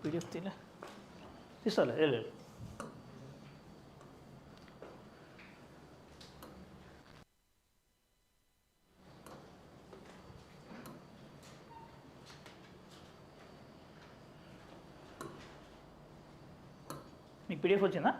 PDF తీలే తీసుకోలే వెళ్ళు మీకు PDF వచ్చిందా?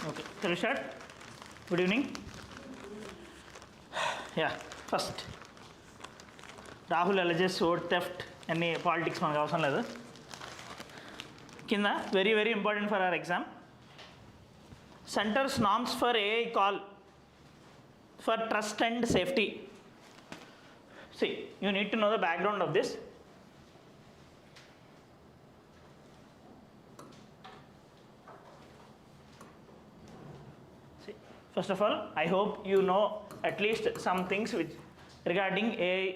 Okay, shall we start? Good evening. Yeah, first Rahul alleges vote theft any politics మనకు అవసరం లేదు. కింద very important for our exam. Centers norms for AI call for trust and safety. See, you need to know the background of this. First of all, I hope you know at least some things which regarding AI.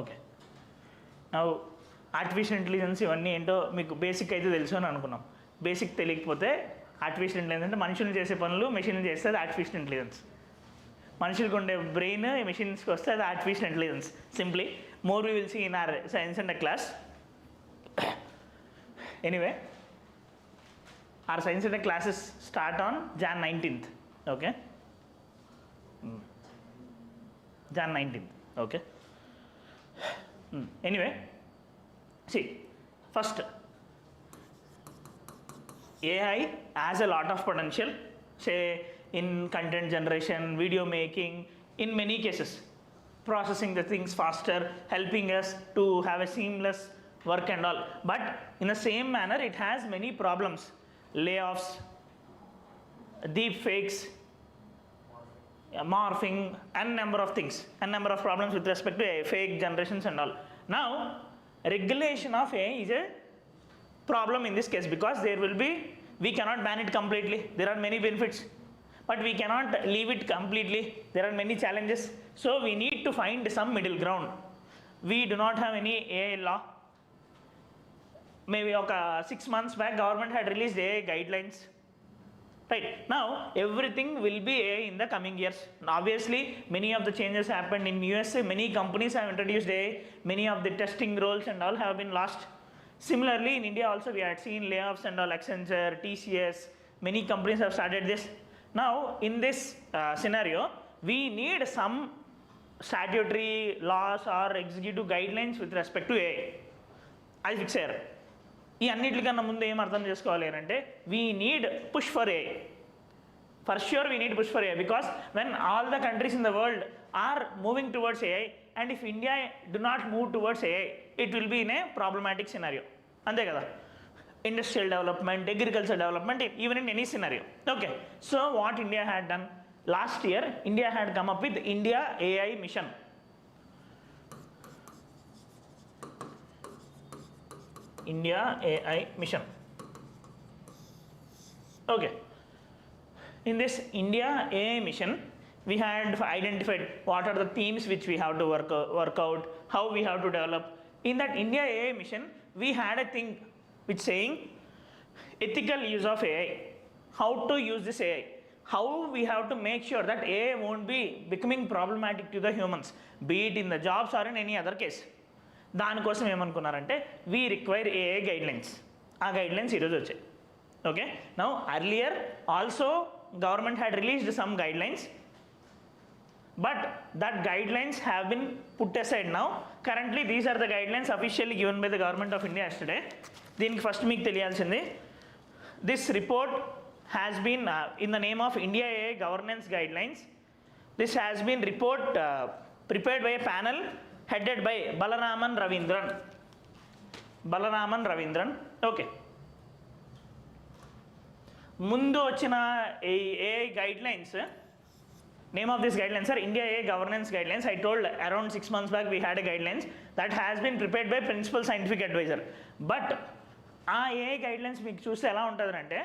Okay. Now, artificial intelligence ఇవన్నీ ఏంటో మీకు basic అయితే తెలుసు అని అనుకున్నాం. Basic తెలియకపోతే artificial intelligence అంటే మనుషులు చేసే పనులు మెషిన్లు చేస్తే అది ఆర్టిఫిషియల్ ఇంటెలిజెన్స్. మనుషులకు ఉండే బ్రెయిన్ మెషిన్స్కి వస్తే అది artificial intelligence. Simply more we will see in our science and class. Anyway, our science and classes start on Jan 19th. Okay, Jan 19th. Okay. Anyway, see, first AI has a lot of potential, say in content generation, video making, in many cases processing the things faster, helping us to have a seamless work and all. But in the same manner it has many problems, layoffs, deep fakes, morphing, and number of things, and number of problems with respect to fake generations and all. Now regulation of AI is a problem in this case because there will be, we cannot ban it completely. There are many benefits, but we cannot leave it completely. There are many challenges, so we need to find some middle ground. We do not have any AI law. Maybe 6 months back government had released AI guidelines. Right now everything will be AI in the coming years. Obviously many of the changes happened in USA. Many companies have introduced AI. Many of the testing roles and all have been lost. Similarly in India also we had seen layoffs and all. Accenture, TCS, many companies have started this. Now in this scenario we need some statutory laws or executive guidelines with respect to AI. అది fix అయ్యారు. ఈ అన్నిటికన్నా ముందు ఏం అర్థం చేసుకోవాలి అంటే we need push for AI. For sure we need push for AI because when all the countries in the world are moving towards AI and if India do not move towards AI it will be in a problematic scenario. అంతే కదా, industrial development, agriculture development, even in any scenario. Okay, so what India had done last year, India had come up with India AI mission. India AI mission. Okay, in this India AI mission we had identified what are the themes which we have to work out, how we have to develop. In that India AI mission we had a thing which saying ethical use of AI, how to use this AI, how we have to make sure that AI won't be becoming problematic to the humans, be it in the jobs or in any other case. దానికోసం ఏమనుకున్నారంటే we require AI guidelines. ఆ guidelines ఈరోజు వచ్చాయి. Okay, now earlier also government had released some guidelines, but that guidelines have been put aside now. Currently these are the guidelines officially given by the government of India yesterday. దీనికి first మీకు తెలియాల్సింది, this report has been in the name of India AI governance guidelines. This has been report prepared by a panel headed by Balaraman Ravindran. Okay, ముందు వచ్చిన ఏ guidelines, name of this guidelines are India AI governance guidelines. I told around 6 months back we had a guidelines that has been prepared by principal scientific advisor. But ఆ AI guidelines మీకు చూస్తే ఎలా ఉంటుందంటే,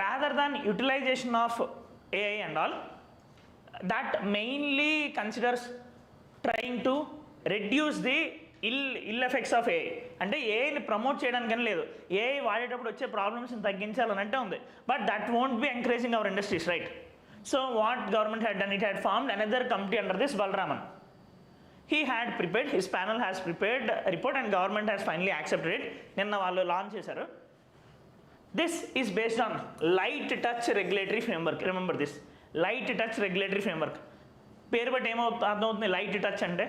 rather than utilization of AI and all, that mainly considers trying to reduce the ill effects of AI. అంటే ఏఐని promote చేయడానికని లేదు, AI వాడేటప్పుడు వచ్చే ప్రాబ్లమ్స్ని తగ్గించాలని అంటే ఉంది. But that won't be encouraging our industries, right? So what government had done, it had formed another committee under this Balraman. He had prepared, his panel has prepared a report and government has finally accepted it. Ninna vallu launch chesaru. This is based on light touch regulatory framework. Remember this, light touch regulatory framework. Peru batti em avutundi light touch ante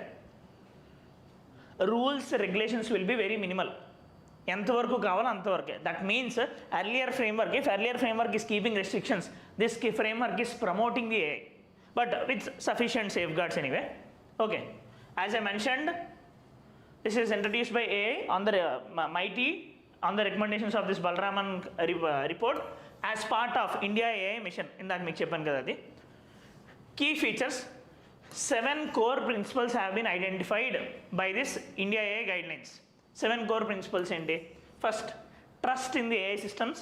rules regulations will be very minimal. ఎంతవరకు కావాలో అంతవరకే. That means earlier framework, if earlier framework is keeping restrictions, this framework is promoting the AI but with sufficient safe guards anyway. Okay, as I mentioned, this is introduced by AI on the MIT on the recommendations of this Balraman report as part of India AI mission. ఇందాక మీకు చెప్పాను కదా అది. Key features, 7 core principles have been identified by this India AI guidelines. 7 core principles ఏంటి? First, trust in the AI systems,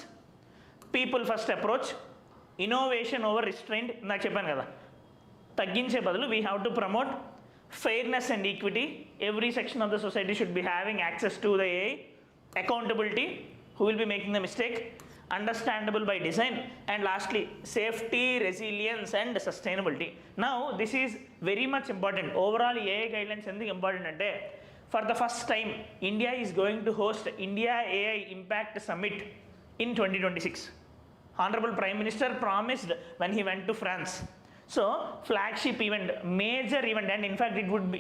people first approach, innovation over restraint. నాకు చెప్పాను కదా, తగ్గించే బదులు we have to promote fairness and equity. Every section of the society should be having access to the AI. Accountability, who will be making the mistake, understandable by design, and lastly safety, resilience and sustainability. Now this is very much important. Overall AI guidelines ఎందుకు important అంటే, for the first time India is going to host India AI Impact Summit in 2026. Honorable Prime Minister promised when he went to France. So flagship event, major event, and in fact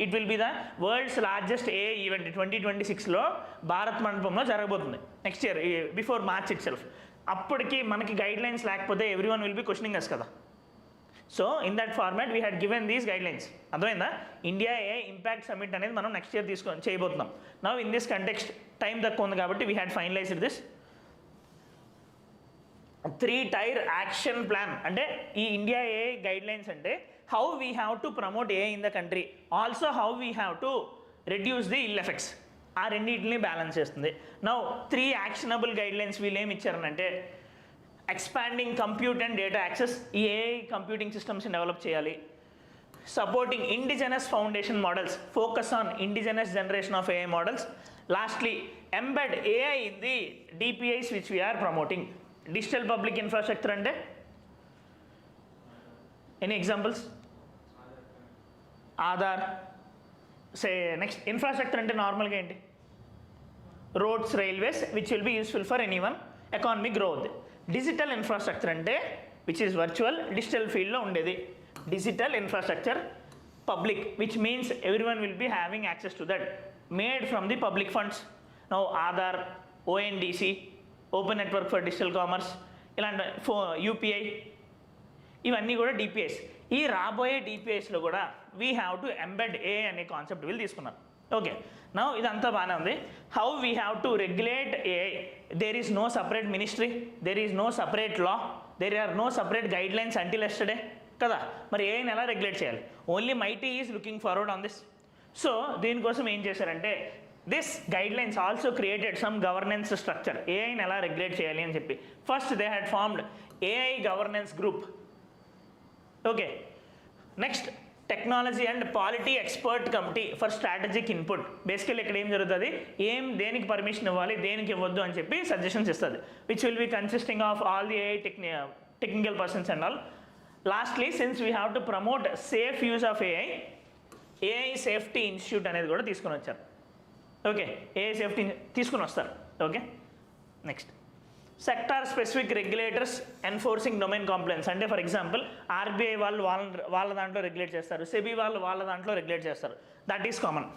it will be the world's largest AI event. 2026 లో భారత్ మండపంలో జరగబోతుంది next year, before March itself. అప్పటికి మనకి guidelines లేకపోతే everyone will be questioning us కదా. So in that format we had given these guidelines. అర్థమైందా? India AI impact summit అనేది మనం నెక్స్ట్ ఇయర్ చేయబోతున్నాం. Now in this context time తక్కువ ఉంది కాబట్టి we had finalised this 3-tier action plan. అంటే ఈ ఇండియా ఏఐ గైడ్లైన్స్ అంటే how we have to promote AI in the country, also how we have to reduce the ill effects. ఆ రెండింటిని balance చేస్తుంది. Now 3 actionable guidelines వీళ్ళు ఏమి ఇచ్చారనంటే, expanding compute and data access, ఈ ఏఐ కంప్యూటింగ్ సిస్టమ్స్ని develop చేయాలి. Supporting indigenous foundation models, focus on indigenous generation of AI models. Lastly, embed AI in the DPIs which we are promoting. Digital public infrastructure అంటే any examples? Aadhaar. Say next, infrastructure అంటే నార్మల్గా ఏంటి? Roads, railways, which will be useful for any one, economic growth. Digital infrastructure అంటే which is virtual, digital ఫీల్డ్లో ఉండేది. Digital infrastructure public, which means every one will be having access to that, made from the public funds. Now Aadhaar, ONDC, open network for digital commerce, ఇలాంటి UPI, ఇవన్నీ కూడా DPS. ఈ రాబోయే డిపిఎస్లో కూడా we have to embed AI అనే concept వీళ్ళు తీసుకున్నారు. ఓకే, నౌ ఇదంతా బాగానే ఉంది. How we have to regulate AI? There is no separate ministry, there is no separate law, there are no separate guide lines until yesterday కదా. మరి ఏఐని ఎలా రెగ్యులేట్ చేయాలి? Only mighty is looking forward on this. So దీనికోసం ఏం చేశారంటే, this guide lines also created some governance structure, ఏఐని ఎలా రెగ్యులేట్ చేయాలి అని చెప్పి. First they had formed AI governance group. Okay, next technology and polity expert committee for strategic input. Basically ఇక్కడ ఏం జరుగుతుంది, దేనికి పర్మిషన్ ఇవ్వాలి, దేనికి ఇవ్వద్దు అని చెప్పి సజెషన్స్ ఇస్తుంది, which will B consisting of all the AI technical persons and all. Lastly, since we have to promote safe use of AI safety institute అనేది కూడా తీసుకొని వచ్చారు. ఓకే, ఏఐ సేఫ్టీ తీసుకుని వస్తారు. Okay, next sector specific regulators enforcing domain compliance. అంటే for example RBI వాళ్ళ దాంట్లో regulate చేస్తారు, సెబీ వాళ్ళ దాంట్లో రెగ్యులేట్ చేస్తారు. That is common.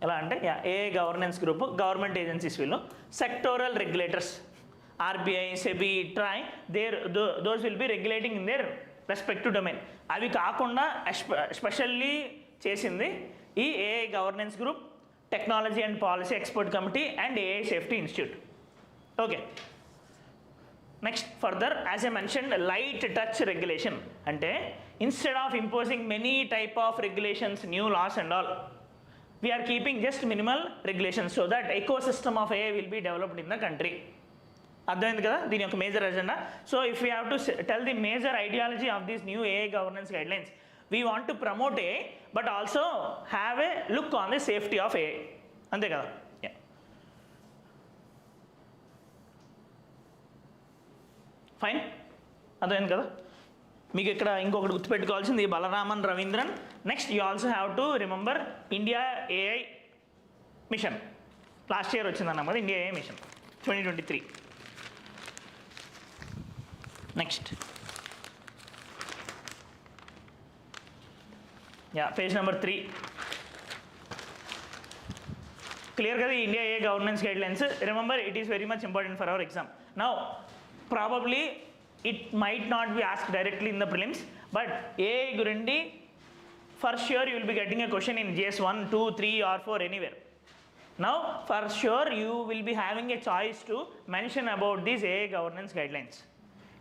ఎలా అంటే AI governance group, government agencies వీళ్ళు. Sectoral regulators, RBI, SEBI, TRAI, those will be regulating in their respective domain. అవి కాకుండా స్పెషల్లీ చేసింది ఈ AI governance group, technology and policy expert committee and AI safety institute. Okay, next further as I mentioned light touch regulation అంటే instead of imposing many type of regulations new laws and all we are keeping just minimal regulations so that ecosystem of AI will be developed in the country. అర్థమైంది కదా దీని యొక్క major agenda. So if you have to tell the major ideology of these new AI governance guidelines, we want to promote AI but also have a look on the safety of AI. అంతే కదా. Fine, అర్థమైంది కదా. మీకు ఇక్కడ ఇంకొకటి గుర్తుపెట్టుకోవాల్సింది Balaraman Ravindran. Next you also have to remember India AI mission. Last year వచ్చిందన్నమాట India AI mission 2023. Next page number 3. Clear కదా India AI governance guidelines. Remember it is very much important for our exam. Now probably it might not be asked directly in the prelims, but AI gurundi for sure you will be getting a question in GS 1, 2, 3 or 4 anywhere. Now for sure you will be having a choice to mention about these AI governance guidelines.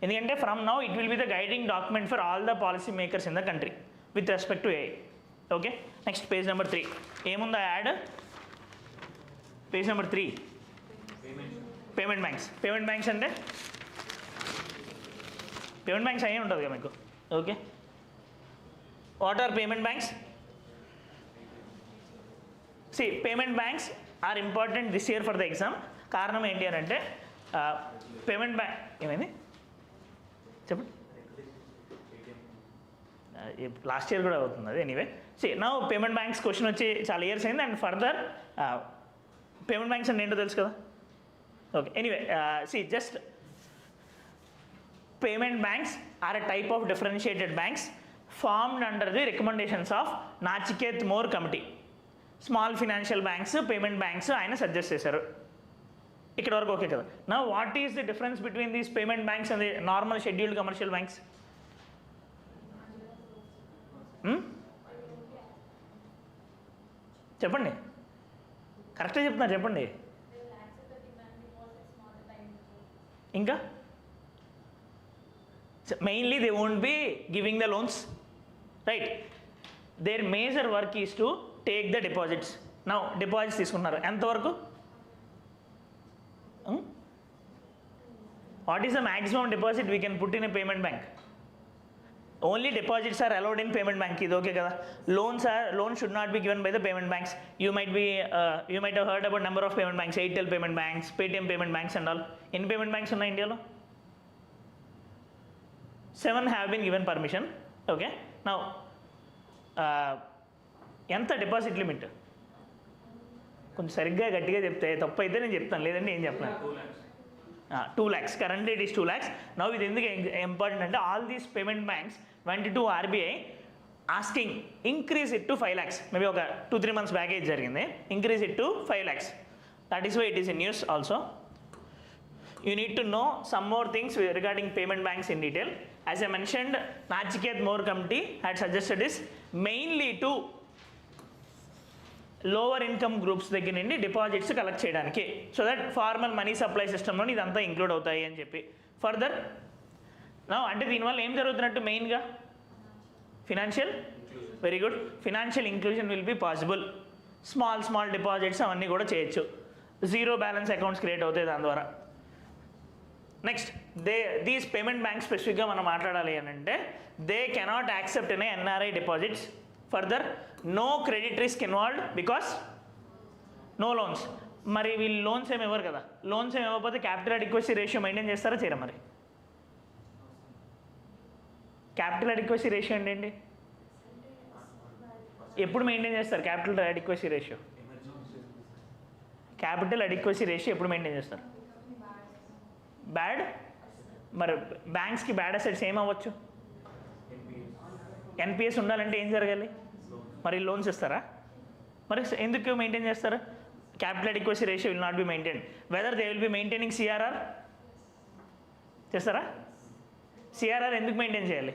Endukante from now it will be the guiding document for all the policy makers in the country with respect to AI. Okay, next page number 3. Emunda add page number 3. Payment banks. Payment banks ante payment banks అయ్యే ఉంటుంది కదా మీకు. Okay, what are payment banks? See payment banks are important this year for the exam. కారణం ఏంటి అని అంటే payment bank ఏమైంది చెప్పండి. లాస్ట్ ఇయర్ కూడా అవుతుంది అది. Anyway see now payment banks question వచ్చి చాలా ఇయర్స్ అయింది. అండ్ ఫర్దర్ పేమెంట్ బ్యాంక్స్ అంటే ఏంటో తెలుసు కదా. Okay, anyway see just payment banks are a type of differentiated banks formed under the recommendations of Nachiket More committee. Small financial banks, payment banks ఆయన suggest చేశారు. ఇక్కడ వరకు okay కదా. Now what is the difference between these payment banks and the normal scheduled commercial banks? చెప్పండి, కరెక్ట్గా చెప్తున్నారు చెప్పండి. ఇంకా mainly they won't be giving the loans, right? Their major work is to take the deposits. Now deposits తీసుకున్నారు ఎంత వరకు? What is the maximum deposit we can put in a payment bank? Only deposits are allowed in payment bank. ఇది okay కదా. Loans should not be given by the payment banks. You might have heard about number of payment banks, Airtel payment banks, Paytm payment banks and all. ఎన్ని payment banks ఉన్నాయి ఇండియాలో? 7 have been given permission. Okay, now ఎంత deposit limit? కొంచెం సరిగ్గా గట్టిగా చెప్తే తప్పు అయితే నేను చెప్తాను, లేదంటే ఏం చెప్పలేను. 2 lakhs. Currently it is 2 lakhs. Now ఇది ఎందుకు ఇంపార్టెంట్ అంటే all these payment banks went to RBI asking increase it to 5 lakhs. Maybe ఒక 2-3 months బ్యాక్ ఇది జరిగింది. Increase it to 5 lakhs. That is why it is in news also. You need to know some more things regarding payment banks in detail. As I mentioned, Nachiket More committee had suggested is mainly to lower income groups దగ్గర నుండి deposits collect చేయడానికి, so that formal money supply సిస్టంలో ఇదంతా include అవుతాయి అని చెప్పి. Further నా అంటే దీనివల్ల ఏం జరుగుతున్నట్టు మెయిన్గా financial, very good, financial inclusion will be possible. Small deposits అవన్నీ కూడా చేయొచ్చు. జీరో బ్యాలెన్స్ అకౌంట్స్ క్రియేట్ అవుతాయి దాని ద్వారా. నెక్స్ట్ దీస్ పేమెంట్ బ్యాంక్ స్పెసిఫిక్గా మనం మాట్లాడాలి అని అంటే they cannot accept N NRI deposits. Further no credit risk involved because no loans. మరి వీళ్ళు లోన్స్ ఏమి ఇవ్వరు కదా. లోన్స్ ఏమి ఇవ్వకపోతే క్యాపిటల్ అడిక్వసీ రేషియో మెయింటైన్ చేస్తారా చేయరా? మరి క్యాపిటల్ అడిక్వసీ రేషియో ఏంటండి? ఎప్పుడు మెయింటైన్ చేస్తారు capital adequacy ratio? Capital adequacy ratio ఎప్పుడు మెయింటైన్ చేస్తారు? బ్యాడ్. మరి బ్యాంక్స్కి బ్యాడ్ అసెట్స్ ఏమవ్వచ్చు? ఎన్పిఎస్ ఉండాలంటే ఏం జరగాలి? మరి లోన్స్ ఇస్తారా? మరి ఎందుకు మెయింటైన్ చేస్తారు? Capital adequacy ratio will not be maintain. Whether they will be maintaining CRR చేస్తారా? సిఆర్ఆర్ ఎందుకు మెయింటైన్ చేయాలి?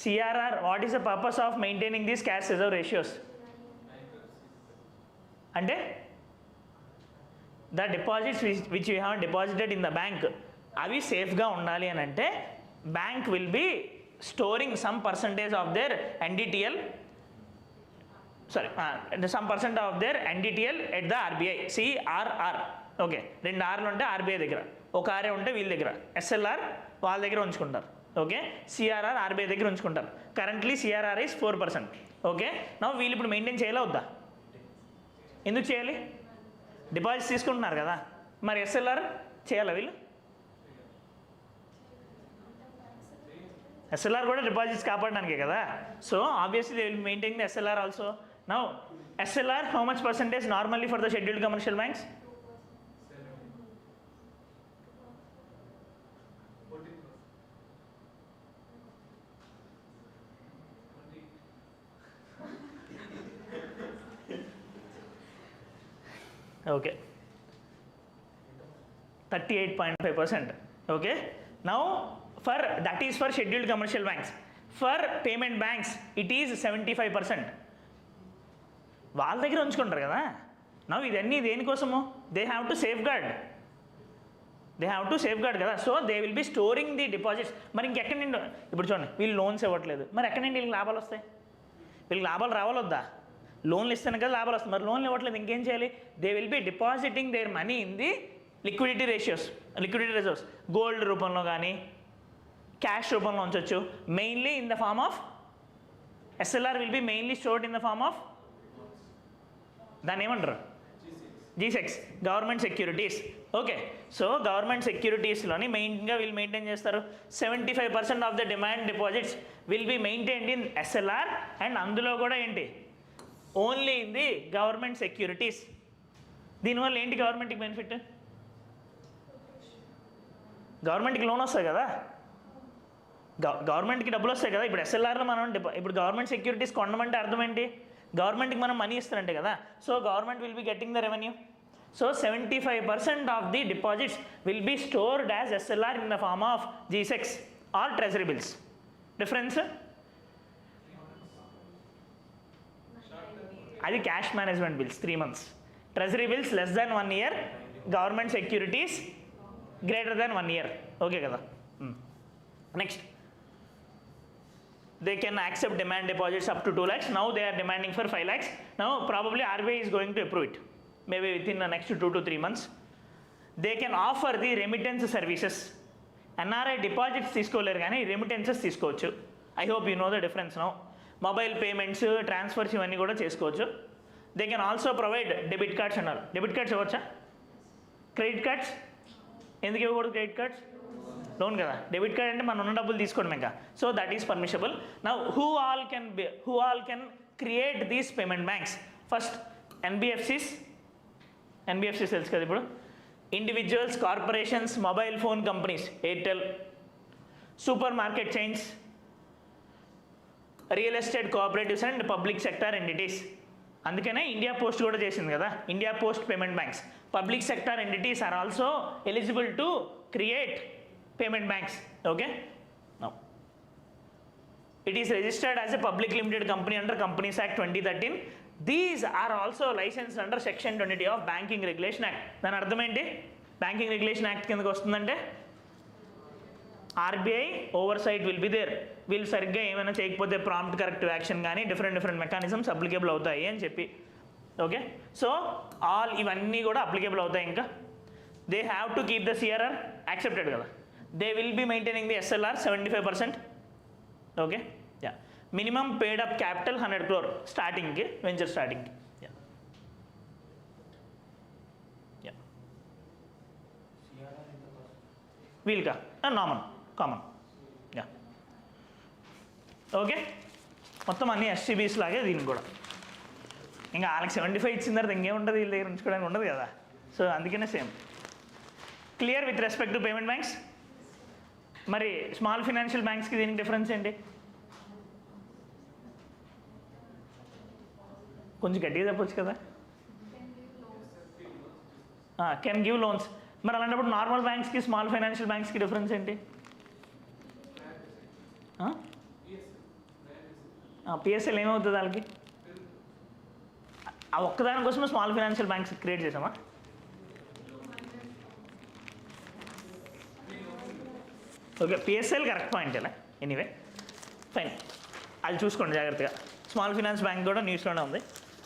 CRR what is the purpose of maintaining these cash reserve ratios? అంటే the deposits which you have deposited in the bank అవి సేఫ్గా ఉండాలి అని అంటే bank will be storing some percentage of their NDTL some percent of their NDTL at the RBI CRR. Okay, 2 ఆర్లు ఉంటే RBI దగ్గర, ఒక ఆరే ఉంటే వీళ్ళ దగ్గర, SLR వాళ్ళ దగ్గర ఉంచుకుంటారు. ఓకే, CRR ఆర్బీఐ దగ్గర ఉంచుకుంటారు. Currently CRR is 4%. ఓకే, నా వీళ్ళు ఇప్పుడు మెయింటైన్ చేయాలా వద్దా? ఎందుకు చేయాలి? డిపాజిట్స్ తీసుకుంటున్నారు కదా, మరి SLR చేయాలా వీళ్ళు? SLR కూడా డిపాజిట్స్ కాపాడడానికే కదా. So obviously they will maintain the SLR also. Now SLR how much percentage normally for the scheduled commercial banks? 14%. Okay, 38.5%. Okay, now for that is for scheduled commercial banks. For payment banks it is 75%. వాళ్ళ దగ్గర ఉంచుకుంటారు కదా. నా ఇదన్నీ దేనికోసము? They have to safeguard కదా. So they will be storing the deposits. మరి ఇంకెక్కడి నుండి ఇప్పుడు చూడండి, వీళ్ళు లోన్స్ ఇవ్వట్లేదు, మరి ఎక్కడి నుండి వీళ్ళకి లాభాలు వస్తాయి? వీళ్ళకి లాభాలు రావాలొద్దా? లోన్లు ఇస్తాను కదా లాభాలు వస్తాయి. మరి లోన్లు ఇవ్వట్లేదు, ఇంకేం చేయాలి? They will be depositing their money in the liquidity reserves. Gold రూపంలో కానీ క్యాష్ రూపంలో ఉంచవచ్చు. Mainly in the form of SLR will be mainly stored in the form of దాన్ని ఏమంటారు? G6 government securities. Okay, so government సెక్యూరిటీస్లోని మెయిన్గా వీళ్ళు maintain చేస్తారు. 75% of the demand deposits will be maintained in SLR and అందులో కూడా ఏంటి? Only in the government securities. దీనివల్ల ఏంటి గవర్నమెంట్కి బెనిఫిట్? గవర్నమెంట్కి లోన్ వస్తుంది కదా, గవర్నమెంట్కి డబ్బులు వస్తాయి కదా. ఇప్పుడు SLRలో మనం ఇప్పుడు గవర్నమెంట్ సెక్యూరిటీస్ కొనమంటే అర్థం ఏంటి? గవర్నమెంట్కి మనం మనీ ఇస్తారంటే కదా. So government will be getting the revenue. So 75% of the deposits will be stored as SLR in the form of G6 or treasury bills. Difference అది cash management bills 3 months, treasury bills less than 1 year, government securities greater than 1 year. Okay కదా. Next, they can accept demand deposits up to 2 lakhs. Now they are demanding for 5 lakhs. Now probably RBI is going to approve it maybe within the next 2 to 3 months. They can offer the remittance services. NRI deposits తీసుకోలేరు కానీ remittances తీసుకోవచ్చు. I hope you know the difference now. Mobile payments, transfers ఇవన్నీ కూడా చేసుకోవచ్చు. They can also provide debit cards అన్నారు. Debit cards ఇవ్వచ్చా? Credit cards ఎందుకు ఇవ్వకూడదు? క్రెడిట్ కార్డ్స్ లోన్ కదా. డెబిట్ కార్డ్ అంటే మనం ఉన్న డబ్బులు తీసుకోవడం ఇంకా. So that is permissible. Now who all can create these payment banks? First NBFCs తెలుసు కదా. ఇప్పుడు individuals, corporations, mobile phone companies, Airtel, super market chains, real estate cooperatives and public sector entities. అందుకనే ఇండియా పోస్ట్ కూడా చేసింది కదా, India Post payment banks. Public sector entities are also eligible to create payment banks. Okay, now it is registered as a public limited company under Companies Act 2013. These are also licensed under section 20 of Banking Regulation Act. దాని అర్థం ఏంటి? Banking regulation act కిందకి వస్తుందంటే RBI oversight will be there. వీళ్ళు సరిగ్గా ఏమైనా చేయకపోతే prompt corrective action కానీ డిఫరెంట్ మెకానిజమ్స్ అప్లికేబుల్ అవుతాయి అని చెప్పి. ఓకే, సో ఆల్ ఇవన్నీ కూడా అప్లికేబుల్ అవుతాయి. ఇంకా they have to keep the CRR accepted కదా. They will be maintaining the SLR 75%. Okay, yeah. Minimum paid up capital 100 crore starting ke, venture starting ke. Yeah. Will ka normal common. Yeah. Okay, మొత్తం అన్ని SCBs లాగే దీనికి కూడా. ఇంకా వాళ్ళకి 75 ఇచ్చిన తర్వాత ఇంకేముంటుంది, వీళ్ళ దగ్గర ఉంచుకోవడానికి ఉండదు కదా. సో అందుకనే same. Clear with respect to payment banks. మరి స్మాల్ ఫైనాన్షియల్ బ్యాంక్స్కి దీనికి డిఫరెన్స్ ఏంటి? కొంచెం గట్టిగా చెప్పొచ్చు కదా. Can give loans. మరి అలాంటప్పుడు నార్మల్ బ్యాంక్స్కి స్మాల్ ఫైనాన్షియల్ బ్యాంక్స్కి డిఫరెన్స్ ఏంటి? PSL ఏమవుతుంది వాళ్ళకి? ఆ ఒక్కదానికోసమే స్మాల్ ఫైనాన్షియల్ బ్యాంక్స్ క్రియేట్ చేసామా? ఓకే, పిఎస్ఎల్ కరెక్ట్ పాయింట్ ఇలా. ఎనీవే ఫైన్, అది చూసుకోండి జాగ్రత్తగా. స్మాల్ ఫినాన్స్ బ్యాంక్ కూడా న్యూస్లోనే ఉంది.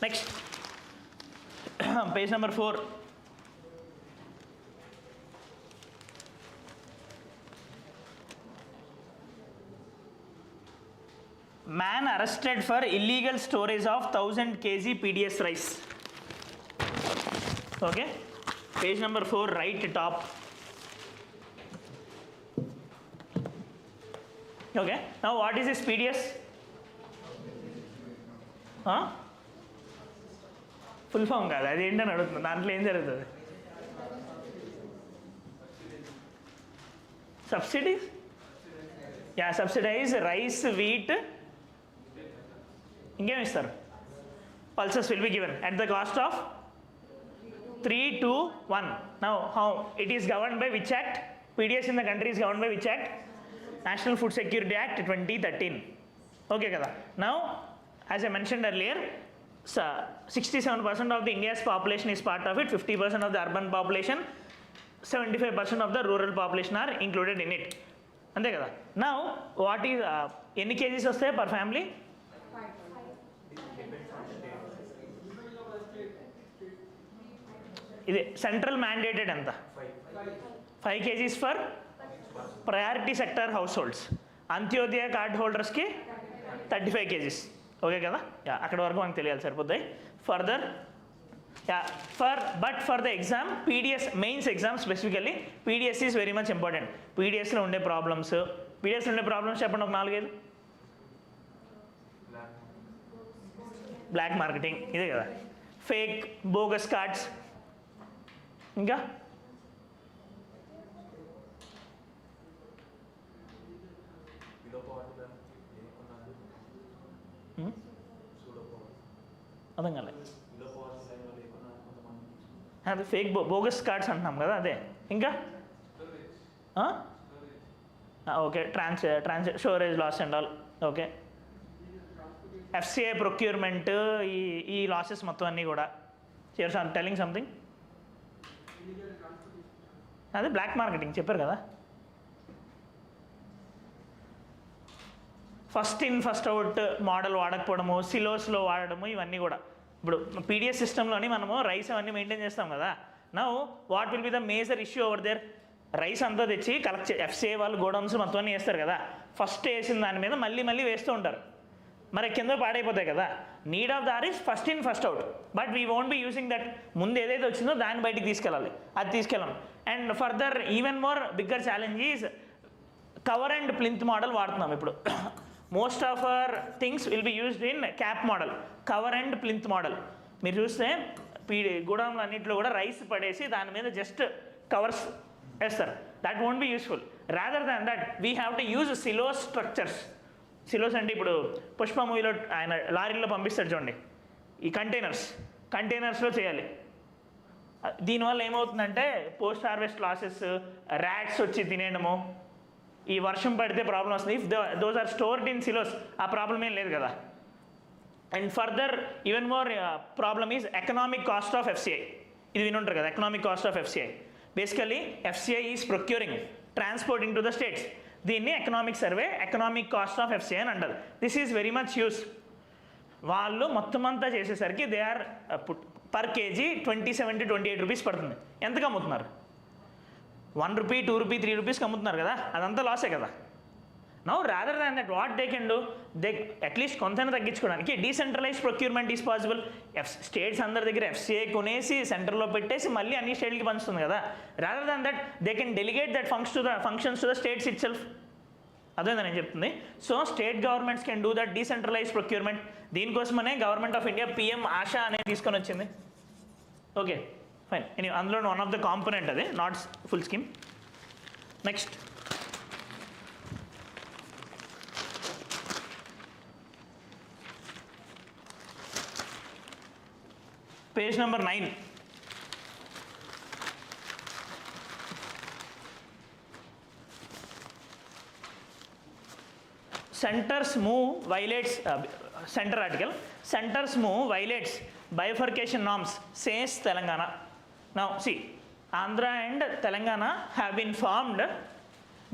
Next page number 4. Man arrested for illegal storage of 1000 kg PDS rice. Okay, page number 4, right top. Okay, now what is this PDS? Full form కాదు, అది ఏంటని అడుగుతుంది. దాంట్లో ఏం జరుగుతుంది? Subsidies, yeah, subsidise rice, wheat, ఇంకేమి ఇస్తారు? Pulses will be given at the cost of 3 to 1. Now how it is governed by which act? PDS in the country is governed by which act? National Food Security Act 2013. Okay kada. Now as I mentioned earlier, 67% of the India's population is part of it, 50% of the urban population, 75% of the rural population are included in it. Ante kada. Now what is any kgs vastayi per family? ఇది central mandated ఎంత? 5 kgs for priority sector households. Antyodaya card హోల్డర్స్కి 35 kgs. Okay కదా, yeah, అక్కడ వరకు మనకు తెలియాలి, సరిపోతాయి. Further yeah, for the exam PDS mains exam specifically PDS is very much important. పీడిఎస్లో ఉండే ప్రాబ్లమ్స్ చెప్పండి ఒక 4-5. బ్లాక్ మార్కెటింగ్, ఇదే కదా, ఫేక్ బోగస్ కార్డ్స్, ఇంకా అర్థం కాలే. అదే ఫేక్ బోగస్ కార్డ్స్ అంటున్నాం కదా, అదే. ఇంకా okay, storage loss and all. Okay, FCI procurement, ఈ లాసెస్ మొత్తం అన్నీ కూడా. టెలింగ్ సంథింగ్, అదే బ్లాక్ మార్కెటింగ్ చెప్పారు కదా. First in first out model వాడకపోవడము, సిలోస్లో వాడడము, ఇవన్నీ కూడా. ఇప్పుడు పీడిఎస్ సిస్టంలోని మనము రైస్ అవన్నీ మెయింటైన్ చేస్తాం కదా. Now what will be the major issue over there? Rice అంతా తెచ్చి కలెక్ట్ FCI వాళ్ళు గోడౌన్స్ మొత్తం అన్నీ వేస్తారు కదా. ఫస్ట్ వేసిన దాని మీద మళ్ళీ వేస్తూ ఉంటారు, మరి కింద పాడైపోతాయి కదా. Need of the hour is first in first out, but we won't be using that. ముందు ఏదైతే వచ్చిందో దాన్ని బయటికి తీసుకెళ్ళాలి, అది తీసుకెళ్ళాం. And further even more bigger challenge is cover and plinth model వాడుతున్నాం ఇప్పుడు. Most of our things will be used in cap model, cover and plinth model. మీరు చూస్తే గోడౌన్లు అన్నింటిలో కూడా రైస్ పడేసి దాని మీద జస్ట్ కవర్స్ వేస్తారు. That won't be useful. Rather than that we have to use silos structures. Silos అంటే ఇప్పుడు పుష్ప మూవీలో ఆయన లారీలో పంపిస్తాడు చూడండి, ఈ కంటైనర్స్లో చేయాలి. దీనివల్ల ఏమవుతుందంటే పోస్ట్ హార్వెస్ట్ లాసెస్, ర్యాట్స్ వచ్చి తినేయడము, ఈ వర్షం పడితే ప్రాబ్లం వస్తుంది. If those are stored in silos ఆ ప్రాబ్లం ఏం లేదు కదా. And further even more problem is economic cost of FCI. ఇది వినుంటారు కదా, economic cost of FCI. Basically FCI is procuring, transporting to the states. దీన్ని economic survey, economic cost of FCI అని అంటారు. This is very much use. వాళ్ళు మొత్తం అంతా చేసేసరికి they are per kg 27 to 28 rupees పడుతుంది. ఎంతకు అమ్ముతున్నారు? 1 రూపీ, 2 రూపీ, 3 రూపీస్కి అమ్ముతున్నారు కదా, అదంతా లాసే కదా. Now rather than that what they can do, they at least కొంతైనా తగ్గించుకోవడానికి decentralise procurement is possible. States అందరి దగ్గర FCI కొనేసి సెంటర్లో పెట్టేసి మళ్ళీ అన్ని స్టేట్లకి పంచుతుంది కదా. Rather than that they can delegate that functions to the states itself. అదే నేను చెప్తుంది. So state governments can do that decentralize procurement. దీనికోసమనే government of India PM AASHA అనేది తీసుకొని వచ్చింది. ఓకే ఫైన్, అందులో వన్ ఆఫ్ ద కాంపోనెంట్ అదే, not full scheme. Next page number 9. Centers move violates center article. Centers move violates bifurcation norms, says Telangana. Now see, Andhra and Telangana have been formed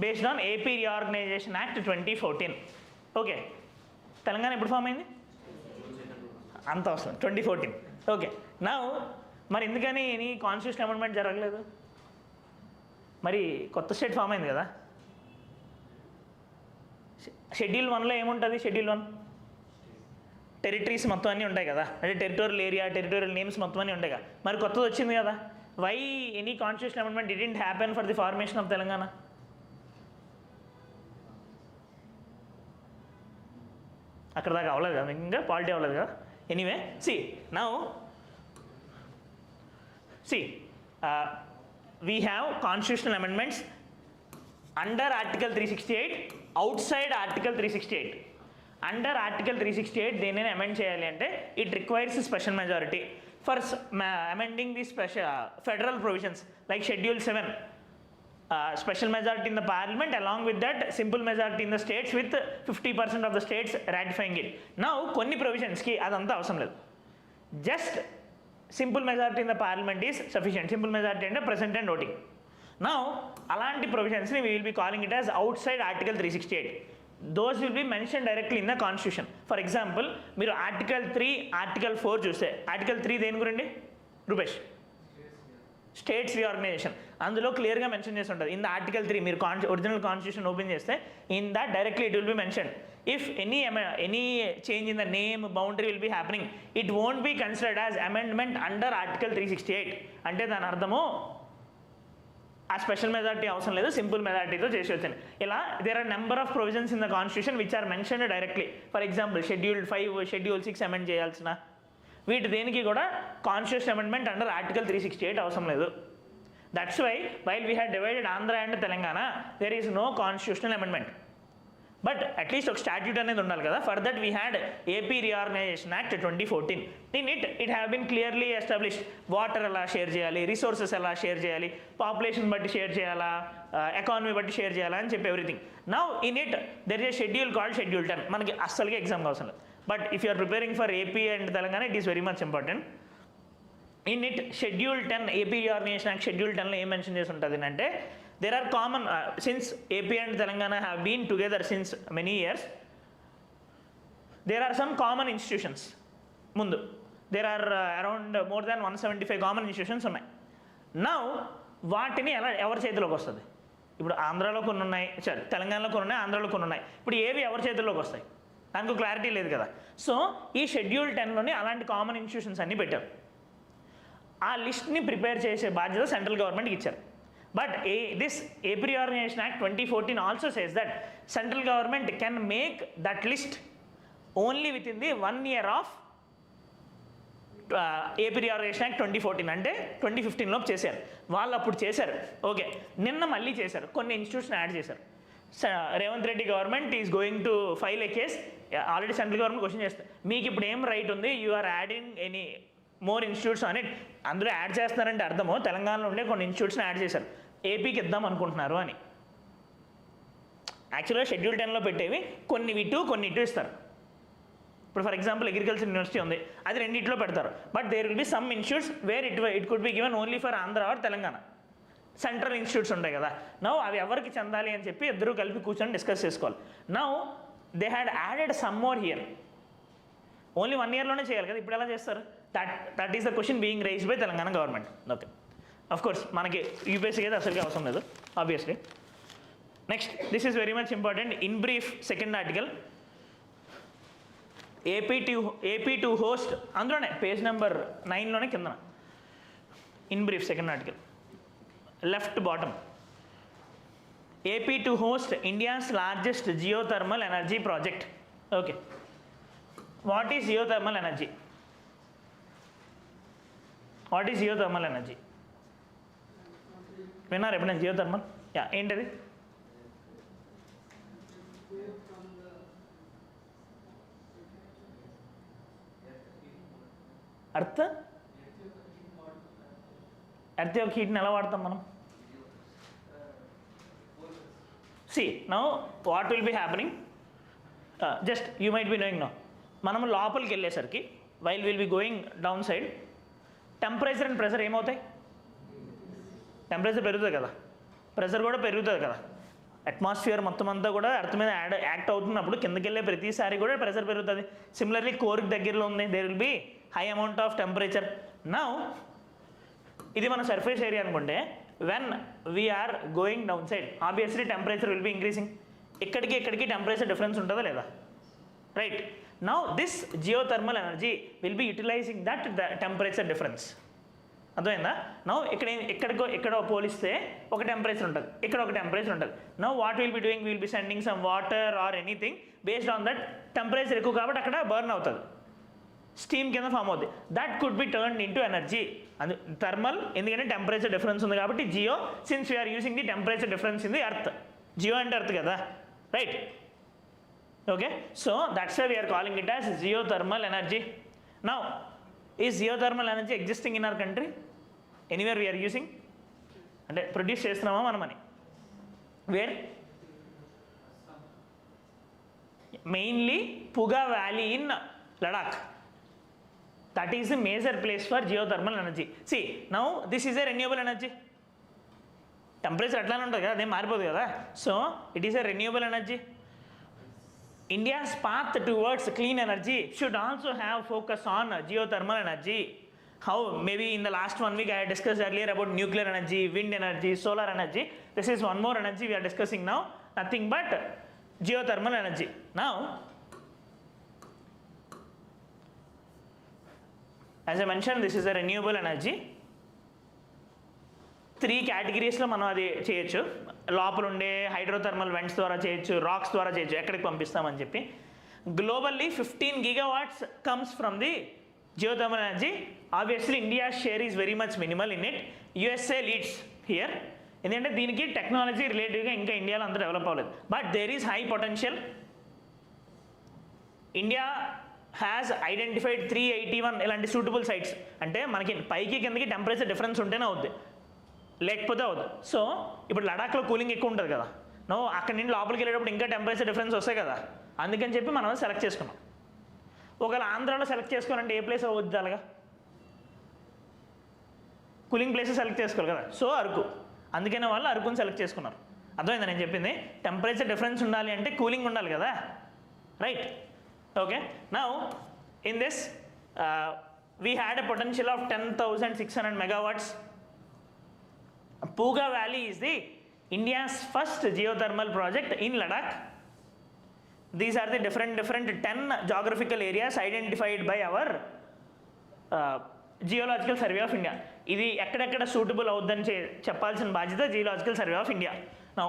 based on AP reorganisation act 2014. Okay, Telangana ఎప్పుడు form అయింది? అంత అవసరం 2014. Okay, నా మరి ఎందుకని any constitution amendment జరగలేదు? మరి కొత్త స్టేట్ ఫామ్ అయింది కదా. షెడ్యూల్ 1లో ఏముంటుంది? షెడ్యూల్ 1 టెరిటరీస్ మొత్తం అన్నీ ఉంటాయి కదా, అంటే టెరిటోరియల్ ఏరియా, టెరిటోరియల్ నేమ్స్ మొత్తం అన్నీ ఉంటాయి కదా. మరి కొత్తది వచ్చింది కదా. Why any constitution amendment didn't happen for the formation of Telangana? అక్కడ దాకా అవ్వలేదు కదా, ఇంకా పాలిటీ అవ్వలేదు కదా. Anyway, now we have constitutional amendments under Article 368, outside Article 368. Under Article 368 దేనిని అమెండ్ చేయాలి అంటే it requires special majority for amending the special federal provisions like Schedule 7. Special majority in the parliament, along with that simple majority in the states with 50% of the states ratifying it. Now కొన్ని provisions కి అదంతా అవసరం లేదు, just simple majority in the parliament is sufficient. Simple majority అంటే present and voting. Now అలాంటి provisions ని we will be calling it as outside Article 368. Those will be mentioned directly in the constitution. For example, మీరు Article 3, Article 4 చూస్తే Article 3 దేని గురించి Rupesh? States reorganisation. అందులో క్లియర్గా mention చేసి ఉంటుంది. ఇన్ ద ఆర్టికల్ 3 మీరు ఒరిజినల్ కాన్స్టిట్యూషన్ ఓపెన్ చేస్తే in that directly it will B mention if any change in the name boundary will be happening it won't be considered as amendment under article 368. అంటే దాని అర్థము ఆ special majority అవసరం లేదు, simple మెజారిటీతో చేసి వచ్చాను. ఇలా there are number of provisions in the constitution which are mentioned directly. For example Schedule 5, Schedule 6 amend చేయాల్సిన వీటి దేనికి కూడా కాన్స్టిట్యూషన్ అమెండ్మెంట్ అండర్ ఆర్టికల్ 368 అవసరం లేదు. That's why while we had divided Andhra and Telangana there is no constitutional amendment. But at least ఒక statute అనేది ఉండాలి కదా. For that we had AP reorganisation act 2014. In it have been clearly established water ఎలా share చేయాలి, resources ఎలా share చేయాలి, population బట్టి share చేయాలా, ఎకానమీ బట్టి షేర్ చేయాలా అని చెప్పి everything. Now in it there is a schedule called Schedule 10. మనకి అస్సలుగా ఎగ్జామ్ అవసరం లేదు. But if you are preparing for AP and Telangana, it is very much important. In it, Schedule 10, AP Reorganization Act Schedule 10 ఏం mention చేసి ఉంటుంది అంటే there are common, since AP and Telangana have been together since many years, there are some common institutions. ముందు there are around more than 175 common institutions ఉన్నాయి. Now వాటిని ఎలా ఎవరి చేతిలోకి వస్తుంది? ఇప్పుడు ఆంధ్రాలో కొన్ని ఉన్నాయి, తెలంగాణలో కొన్ని ఉన్నాయి, ఆంధ్రాలో కొన్ని ఉన్నాయి. ఇప్పుడు ఏవి ఎవరి చేతుల్లోకి వస్తాయి? దానికి క్లారిటీ లేదు కదా. సో ఈ Schedule 10లోనే అలాంటి కామన్ ఇన్స్టిట్యూషన్స్ అన్నీ పెట్టారు. ఆ లిస్ట్ని ప్రిపేర్ చేసే బాధ్యత సెంట్రల్ గవర్నమెంట్కి ఇచ్చారు. But this AP reorganisation act 2014 also says that central government can make that list only with in the 1 year of AP reorganisation act 2014. అంటే 2015లోపు చేశారు వాళ్ళు, అప్పుడు చేశారు. ఓకే, నిన్న మళ్ళీ చేశారు, కొన్ని ఇన్స్టిట్యూషన్ యాడ్ చేశారు. Revanth Reddy government is going to file a case. Already central government question చేస్తారు, మీకు ఇప్పుడు ఏం రైట్ ఉంది, you are adding any more institutes అని. అందులో యాడ్ చేస్తున్నారంటే అర్థమో తెలంగాణలో ఉండే కొన్ని ఇన్స్టిట్యూట్స్ని యాడ్ చేశారు, ఏపీకి ఇద్దాం అనుకుంటున్నారు అని. యాక్చువల్గా Schedule 10లో పెట్టేవి కొన్ని ఇటు కొన్ని ఇటు ఇస్తారు. ఇప్పుడు ఫర్ ఎగ్జాంపుల్ అగ్రికల్చర్ యూనివర్సిటీ ఉంది, అది రెండింటిలో పెడతారు. But there will be some institutes where it could be given only for Andhra or Telangana. Central institutes ఉంటాయి కదా. నౌ అవి ఎవరికి చెందాలి అని చెప్పి ఇద్దరు కలిపి కూర్చొని డిస్కస్ చేసుకోవాలి. Now they had added some more here. Only 1 yearలోనే చేయాలి కదా, ఇప్పుడు ఎలా చేస్తారు? That is the question being raised by Telangana government. Okay, of course మనకి యూపీఎస్సీకి అయితే అసలుగా అవసరం లేదు obviously. Next, this is very much important. In brief, second article, AP to host, అందులోనే పేజ్ నెంబర్ 9లోనే కింద in brief second article left bottom, AP to host India's largest geothermal energy project. Okay, what is geothermal energy? What is geothermal energy? విన్నారు ఎప్పుడైనా geothermal? Yeah, ఏంటది? Earth యొక్క హీట్ని ఎలా వాడతాం మనం? See, now what will be happening? Just you might be knowing now. మనం లోపలికి వెళ్ళేసరికి while we'll be going down side, temperature and pressure ఏమవుతాయి? టెంపరేచర్ పెరుగుతుంది కదా, ప్రెషర్ కూడా పెరుగుతుంది కదా. అట్మాస్ఫియర్ మొత్తం అంతా కూడా ఎర్త్ మీద యాక్ట్ అవుతున్నప్పుడు కిందకి వెళ్ళే ప్రతిసారి కూడా ప్రెషర్ పెరుగుతుంది. సిమిలర్లీ కోర్కి దగ్గరలో ఉంది, there will be high amount of temperature. Now ఇది మన సర్ఫేస్ ఏరియా అనుకుంటే when we're going down side obviously temperature will be increasing. ఇక్కడికి టెంపరేచర్ డిఫరెన్స్ ఉంటుందా లేదా, right? Now this geothermal energy will be utilising that the temperature difference. అర్థమైందా? Now ఎక్కడో పోలిస్తే ఒక టెంపరేచర్ ఉంటుంది, ఇక్కడ ఒక టెంపరేచర్ ఉంటుంది. Now what will be doing, will be sending some water or anything based on that. Temperature ఎక్కువ కాబట్టి అక్కడ బర్న్ అవుతుంది, స్టీమ్ కింద ఫామ్ అవుతుంది. That could be turn into energy. అది థర్మల్, ఎందుకంటే టెంపరేచర్ డిఫరెన్స్ ఉంది కాబట్టి geo, since we're using the temperature difference in the earth. Geo అంటే ఎర్త్ కదా, right? Okay, so that's why we're calling it as geothermal energy. Now is geothermal energy existing in our country? Anywhere we're using, అంటే produce చేస్తున్నామా మనమని? Where? Mainly Puga valley in Ladakh. That is the major place for geothermal energy. See, now this is a renewable energy. Temperature అట్లానే ఉంటుంది కదా, అదే మారిపోదు కదా. So it is a renewable energy. India's path towards clean energy should also have focus on geothermal energy. How? Maybe in the last 1 week I had discussed earlier about nuclear energy, wind energy, solar energy. This is one more energy we are discussing now. Nothing but geothermal energy. Now, as I mentioned, this is a renewable energy. 3 categoriesలో మనం అది చేయొచ్చు. లోపల ఉండే hydrothermal vents ద్వారా చేయొచ్చు, racks ద్వారా చేయొచ్చు, ఎక్కడికి పంపిస్తామని చెప్పి. Globally 15 gigawatts comes from the geothermal energy. Obviously India's share is very much minimal in it. USA leads here. ఎందుకంటే దీనికి టెక్నాలజీ రిలేటివ్గా ఇంకా ఇండియాలో అంత డెవలప్ అవ్వలేదు. But there is high potential. India has identified 381 ఇలాంటి సూటబుల్ సైట్స్. అంటే మనకి పైకి కిందకి టెంపరేచర్ డిఫరెన్స్ ఉంటేనే అవుద్ది, లేకపోతే అవుద్ది. సో ఇప్పుడు లడాఖ్లో కూలింగ్ ఎక్కువ ఉంటుంది కదా, అక్కడి నుండి లోపలికి వెళ్ళేటప్పుడు ఇంకా టెంపరేచర్ డిఫరెన్స్ వస్తాయి కదా, అందుకని చెప్పి మనం సెలెక్ట్ చేసుకున్నాం. ఒకవేళ ఆంధ్రాలో సెలెక్ట్ చేసుకోవాలంటే ఏ ప్లేస్ అవుద్ది? అలాగా కూలింగ్ ప్లేసెస్ సెలెక్ట్ చేసుకోవాలి కదా. సో అరకు, అందుకనే వాళ్ళు అరకుని సెలెక్ట్ చేసుకున్నారు. అర్థమైందా నేను చెప్పింది? టెంపరేచర్ డిఫరెన్స్ ఉండాలి అంటే కూలింగ్ ఉండాలి కదా, right? Okay, now in this we had a potential of 10,600 megawatts. Puga Valley is the India's first geothermal project in Ladakh. These are the different 10 geographical areas identified by our geological survey of India. ఇది ఎక్కడెక్కడ suitable అవుద్దని చెప్పాల్సిన బాధ్యత geological survey of India. Now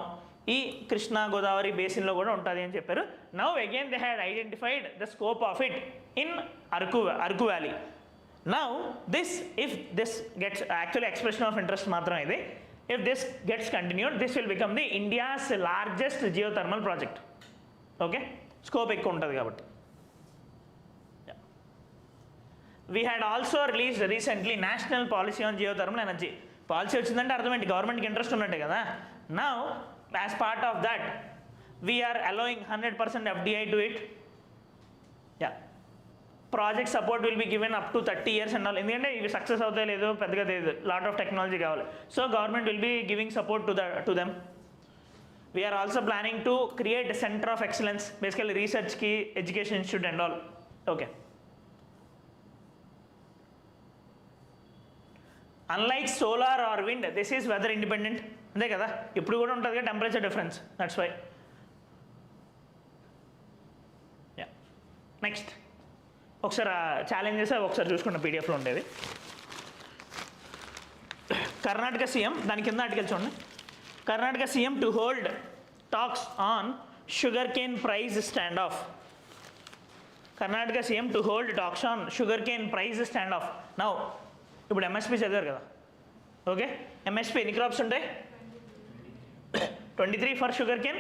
ఈ కృష్ణా గోదావరి బేసిన్లో కూడా ఉంటుంది అని చెప్పారు. Now again they had identified the scope of it in Araku valley. Now if this gets actually expression of interest మాత్రం ఇది. If this gets continued this will become the India's largest geothermal project. Okay, scope ఎక్కువ ఉంటుంది కాబట్టి. We had also released recently national policy on geothermal energy. Policy వచ్చిందంటే అర్థం ఏంటి? గవర్నమెంట్కి interest ఉన్నట్టే కదా. Now as part of that we are allowing 100% FDI to it. Yeah, project support will be given up to 30 years and all. ఎందుకంటే ఇవి success అవుతాయి లేదో పెద్దగా తెలియదు, లాట్ ఆఫ్ టెక్నాలజీ కావాలి. So government will be giving support to them. We are also planning to create a center of excellence, basically research ki education institute and all. Okay, unlike solar or wind this is weather independent. అంతే కదా, ఇప్పుడు కూడా ఉంటుంది కదా temperature difference, that's why. Yeah, next ఒకసారి challenges ఒకసారి చూసుకున్న పీడిఎఫ్లో ఉండేది. కర్ణాటక సీఎం, దాని కింద ఆర్టికల్ చూడండి. Karnataka CM to hold talks on sugarcane price standoff. Karnataka CM to hold talks on sugarcane price standoff. Now ఇప్పుడు ఎంఎస్పీ చదివారు కదా, ఓకే? ఎంఎస్పీ ఎన్ని క్రాప్స్ ఉంటాయి? 23 for sugarcane.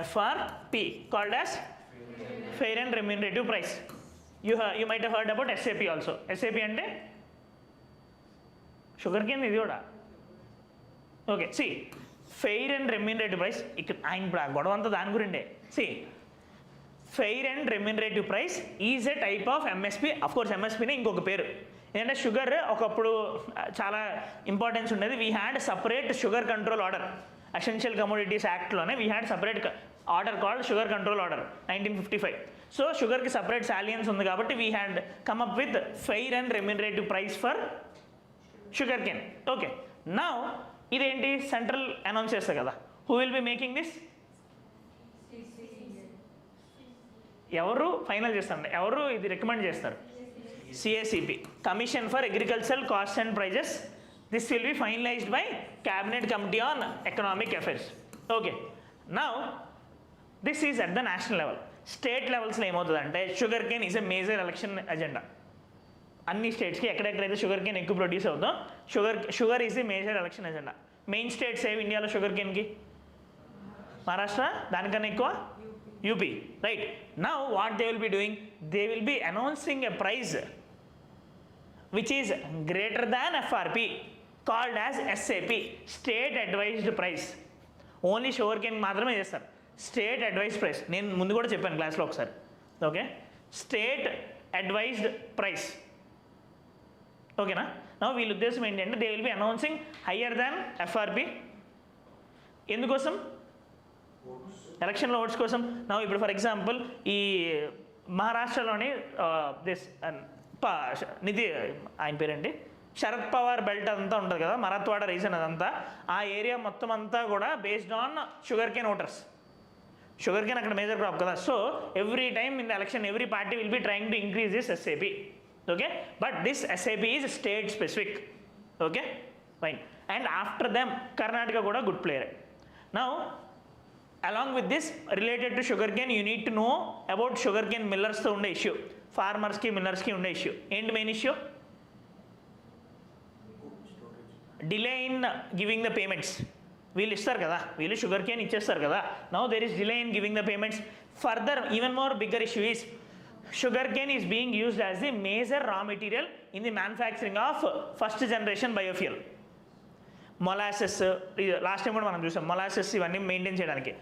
FRP called as fair and remunerative price. You might heard about SAP also. SAP అంటే sugarcane, ఇది కూడా okay. See fair and remunerative price, ఇక్కడ ఆయన ఇప్పుడు ఆ గొడవ అంతా దాని గురిండే. See fair and remunerative price is a type of MSP. Of course ఎంఎస్పీనే ఇంకొక పేరు. ఎందుకంటే షుగర్ ఒకప్పుడు చాలా ఇంపార్టెన్స్ ఉండేది. We had separate sugar control order. Essential commodities యాక్ట్లోనే we had separate order called sugar control order 1955. So షుగర్కి సపరేట్ సాలియన్స్ ఉంది కాబట్టి we had come up with fair and remunerative price for sugarcane. Okay, now ఇదేంటి central announce చేస్తారు కదా, who will be making this? ఎవరు final చేస్తారు, ఎవరు ఇది రికమెండ్ చేస్తారు? CACP, commission for agricultural cost and prices. This will be finalised by cabinet committee on economic affairs. Okay, now this is at the national level. State లెవెల్స్లో ఏమవుతుందంటే sugarcane is a major election agenda. అన్ని స్టేట్స్కి ఎక్కడెక్కడైతే sugarcane ఎక్కువ produce అవుతుందో sugar is the major election agenda. Main states ఏవి ఇండియాలో sugar కేన్కి? మహారాష్ట్ర, దానికన్నా ఎక్కువ UP, right? Now what they will be doing, they will B announcing a prize which is greater than FRP called as SAP, state advised price. Only sugar cane మాత్రమే చేస్తారు state advise price. నేను ముందు కూడా చెప్పాను క్లాస్లో ఒకసారి. Okay, state advised price. ఓకేనా? నా వీళ్ళ ఉద్దేశం ఏంటంటే they will B announcing higher than FRP. ఎందుకోసం? ఎలక్షన్లో ఓట్స్ కోసం. నా ఇప్పుడు ఫర్ ఎగ్జాంపుల్ ఈ మహారాష్ట్రలోని దిస్ నిధి, ఆయన పేరేంటి, శరద్ పవార్ బెల్ట్ అంతా ఉంటుంది కదా, మరాత్వాడ రీజన్ అదంతా, ఆ ఏరియా మొత్తం అంతా కూడా based on sugar cane voters. Sugar cane అక్కడ మేజర్ క్రాప్ కదా. So every time in the election every party will be trying to increase this SAP. Okay, but this SAP is state specific. Okay, fine. And after them Karnataka kuda good player. Now along with this, related to sugarcane, you need to know about sugarcane millers tho unde issue, farmers ki millers ki unde issue. And main issue, delay in giving the payments. వీళ్ళు ఇస్తారు కదా, వీళ్ళు sugar cane ఇచ్చేస్తారు కదా. Now there is delay in giving the payments. Further even more bigger issue is sugarcane is being used as the major raw material in the manufacturing of first generation biofuel. Molasses, last time కూడా మనం చూసాం, molasses ఇవన్నీ maintain చేయడానికి,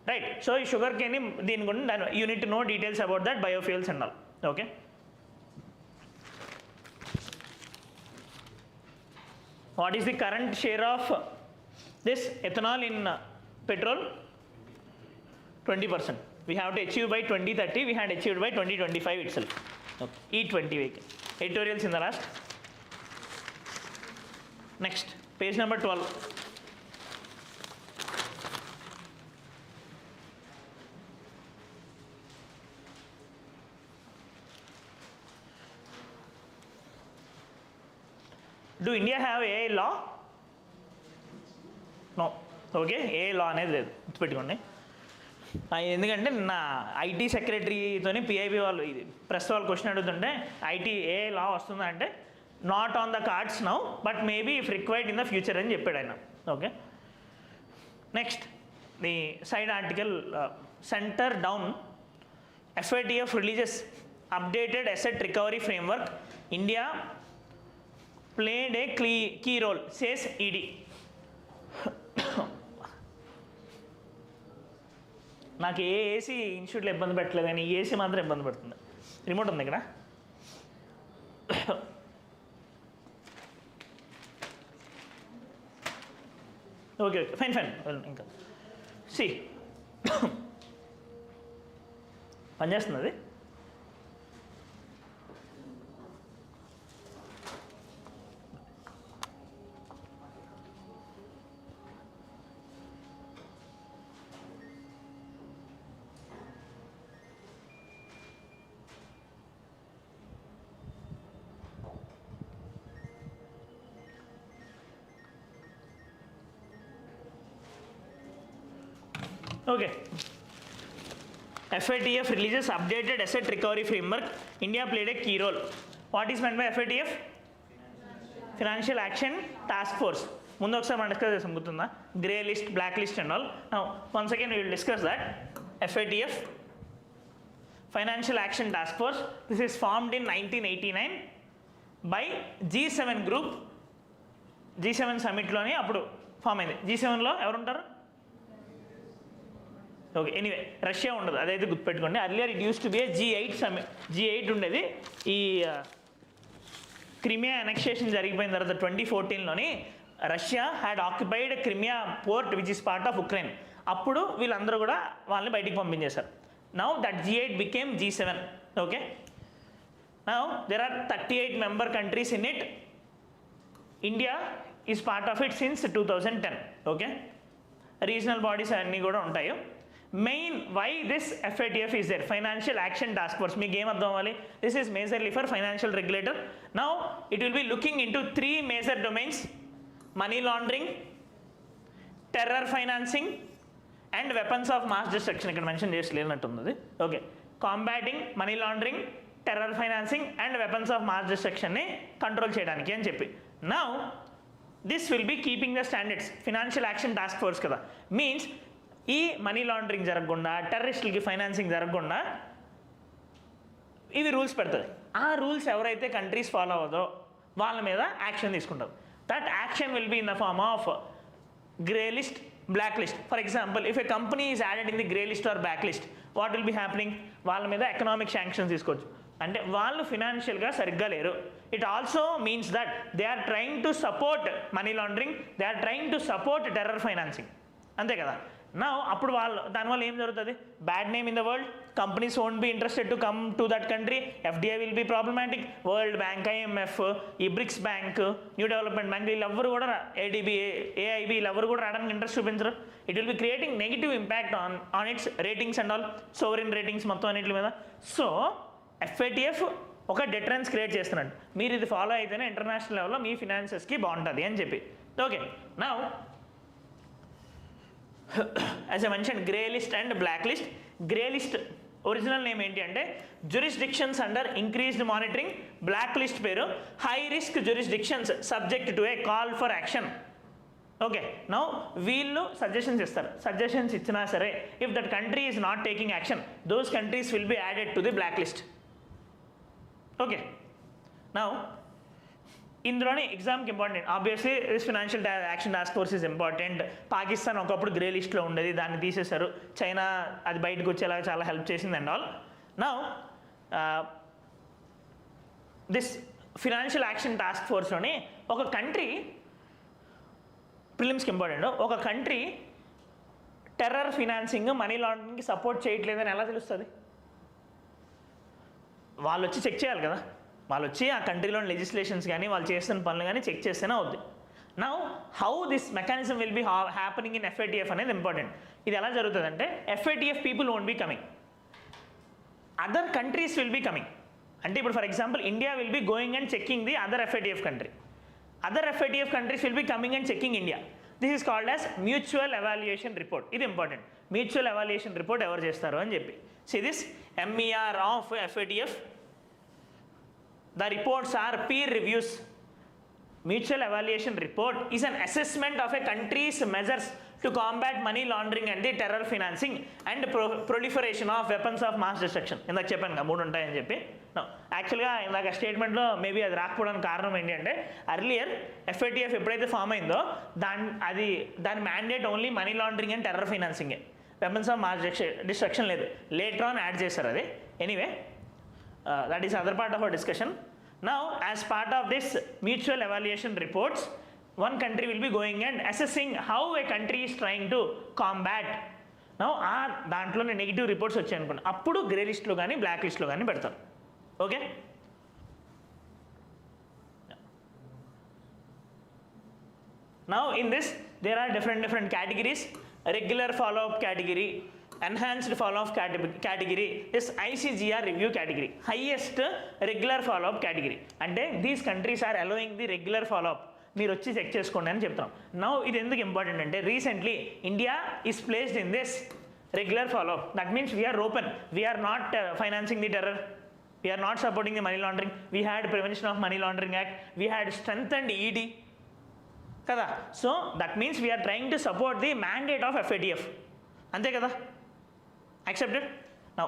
right? So ఈ sugar cane దీని గురించి you need to know details about that biofuels and all. Okay, what is the current share of this ethanol in petrol? 20%. We have to achieve by 2030. We had achieved by 2025 itself. Okay. E20 vehicle. Editorials in the last. Next, page number 12. Do India have AA law? No. Okay, AA law అనేది లేదు, గుర్తుపెట్టుకోండి. ఎందుకంటే నా IT సెక్రటరీతోని PIB వాళ్ళు ఇది press వాళ్ళు question అడుగుతుంటే IT A law వస్తుందా అంటే not on the cards now but maybe if required in the future అని చెప్పాడు ఆయన. Okay, next the side article, centre down FATF releases updated asset recovery framework, India played a key role says ED. నాకు ఏ AC ఇన్స్టిట్యూట్లో ఇబ్బంది పెట్టలేదు కానీ ఈ ఏసీ మాత్రం ఇబ్బంది పెడుతుంది. రిమోట్ ఉంది ఇక్కడ. ఓకే, ఫైన్ ఇంకా సి పనిచేస్తుంది అది. Okay, FATF releases updated asset recovery framework. India played a key role. What is meant by FATF? Financial Action Task Force. ముందు ఒకసారి మనం డిస్కస్ చేసాం, గుర్తుందా? Grey list, black list and all. Now once again we will discuss that. FATF, Financial Action Task Force. This is formed in 1989 by G7 group. G7 సమిట్లోని అప్పుడు form అయింది. G7లో ఎవరుంటారు? Okay, anyway Russia ఉండదు, అదైతే గుర్తుపెట్టుకోండి. Earlier it use to be G8 ఉండేది. ఈ Crimea annexation జరిగిపోయిన తర్వాత 2014లోని Russia had occupied Crimea port which is part of Ukraine. అప్పుడు వీళ్ళందరూ కూడా వాళ్ళని బయటికి పంపించేశారు. Now that G8 became G7. Okay, now there are 38 member countries in it. India is part of it since 2010. Okay, regional bodies అన్నీ కూడా ఉంటాయి. Main why this FATF is there, financial action task force. మీకు ఏం అర్థం అవ్వాలి? This is majorly for financial regulator. Now it will be looking into 3 major domains: money laundering, terror financing and weapons of mass destruction. ఇక్కడ mention చేసి లేనట్టుంది. Okay, combating money laundering, terror financing and weapons of mass డిస్ట్రక్షన్ని control చేయడానికి అని చెప్పి. Now this will be keeping the standards. Financial action task force కదా, means ఈ money laundering జరగకుండా, టెర్రరిస్టులకి ఫైనాన్సింగ్ జరగకుండా ఇవి రూల్స్ పెడుతుంది. ఆ రూల్స్ ఎవరైతే కంట్రీస్ ఫాలో అవ్వదో వాళ్ళ మీద యాక్షన్ తీసుకుంటారు. That action will be in the form of grey list, black list. For example, if a company is added in the grey list or black list, what will be happening? వాళ్ళ మీద economic sanctions తీసుకోవచ్చు. అంటే వాళ్ళు ఫినాన్షియల్గా సరిగ్గా లేరు. It also means that they are trying to support money laundering, they are trying to support terror financing. అంతే కదా. నా అప్పుడు వాళ్ళు దానివల్ల ఏం జరుగుతుంది? Bad name in the world, companies won't be interested to come to that country, FDI will be problematic, world bank, IMF, ఈ BRICS bank, new development bank వీళ్ళెవ్వరు కూడా, ADB, AIB వీళ్ళెవ్వరు కూడా రావడానికి ఇంట్రెస్ట్ చూపించరు. It will be creating negative impact on it's ratings and all, sovereign ratings మొత్తం అన్నింటి మీద. సో FATF ఒక డిటరెన్స్ క్రియేట్ చేస్తున్నట్టు, మీరు ఇది ఫాలో అయితేనే ఇంటర్నేషనల్ లెవెల్లో మీ ఫినాన్సెస్కి బాగుంటుంది అని చెప్పి. Okay, now as I mentioned, grey list and black list. Grey list original name ఏంటి అంటే jurisdictions under increased monitoring. Black list పేరు high risk jurisdictions subject to a call for action. Okay, now వీళ్ళు suggestions ఇస్తారు. Suggestions ఇచ్చినా సరే, if that country is not taking action, those countries will be added to the black list. Okay, now ఇందులోనే ఎగ్జామ్కి important, obviously this financial action task force is important. Pakistan ఒకప్పుడు grey లిస్ట్లో ఉండేది, దాన్ని తీసేశారు. చైనా అది బయటకు వచ్చేలాగా చాలా హెల్ప్ చేసింది and all. Now this financial action task ఫోర్స్లోని ఒక కంట్రీ, ప్రిలిమ్స్కి ఇంపార్టెంట్, ఒక కంట్రీ టెర్రర్ ఫినాన్సింగ్, మనీ లాండరింగ్కి సపోర్ట్ చేయట్లేదని ఎలా తెలుస్తుంది? వాళ్ళు వచ్చి చెక్ చేయాలి కదా. వాళ్ళు వచ్చి ఆ కంట్రీలోని లెజిస్లేషన్స్ కానీ వాళ్ళు చేస్తున్న పనులు కానీ చెక్ చేస్తేనే అవుద్ది. Now how this mechanism will be happening in FATF అనేది ఇంపార్టెంట్. ఇది ఎలా జరుగుతుందంటే FATF people won't be coming, other countries will be coming. అంటే ఇప్పుడు for example India will be going and checking the other FATF country, other FATF countries will be coming and checking India. This is called as mutual evaluation report. ఇది important, mutual evaluation report ఎవరు చేస్తారు అని చెప్పి. See this MER of FATF. The reports are peer reviews. Mutual evaluation report is an assessment of a country's measures to combat money laundering and the terror financing and proliferation of weapons of mass destruction. ఇందాక చెప్పాను కదా 3 ఉంటాయని చెప్పి. యాక్చువల్గా ఇందాక స్టేట్మెంట్లో maybe అది రాకపోవడానికి కారణం ఏంటి అంటే అర్లియర్ FATF ఎప్పుడైతే ఫామ్ అయిందో దాని mandate only money laundering and terror ఫైనాన్సింగే, వెపన్స్ ఆఫ్ మాస్ డిస్ట్రక్షన్ లేదు. లేటర్ ఆన్ యాడ్ చేశారు అది. Anyway, that is other part of our discussion. Now as part of this mutual evaluation reports, one country will be going and assessing how a country is trying to combat. Now దాంట్లోనే negative reports వచ్చాయి అనుకోండి, అప్పుడు grey లిస్ట్లో కానీ black లిస్ట్లో కానీ పెడతారు. Okay, now in this there are different categories. Regular follow-up category, enhanced follow-up category, this ICGR review category, highest regular follow-up category. అంటే these countries are allowing the regular follow-up, మీరు వచ్చి check చేసుకోండి అని చెప్తాం. Now ఇది ఎందుకు important అంటే recently India is placed in this regular follow up. That means we're open, we're not financing the terror, we're not supporting the money laundering, we had prevention of money laundering act, we had strengthened ED కదా. So that means we're trying to support the mandate of FATF. అంతే కదా, accepted. Now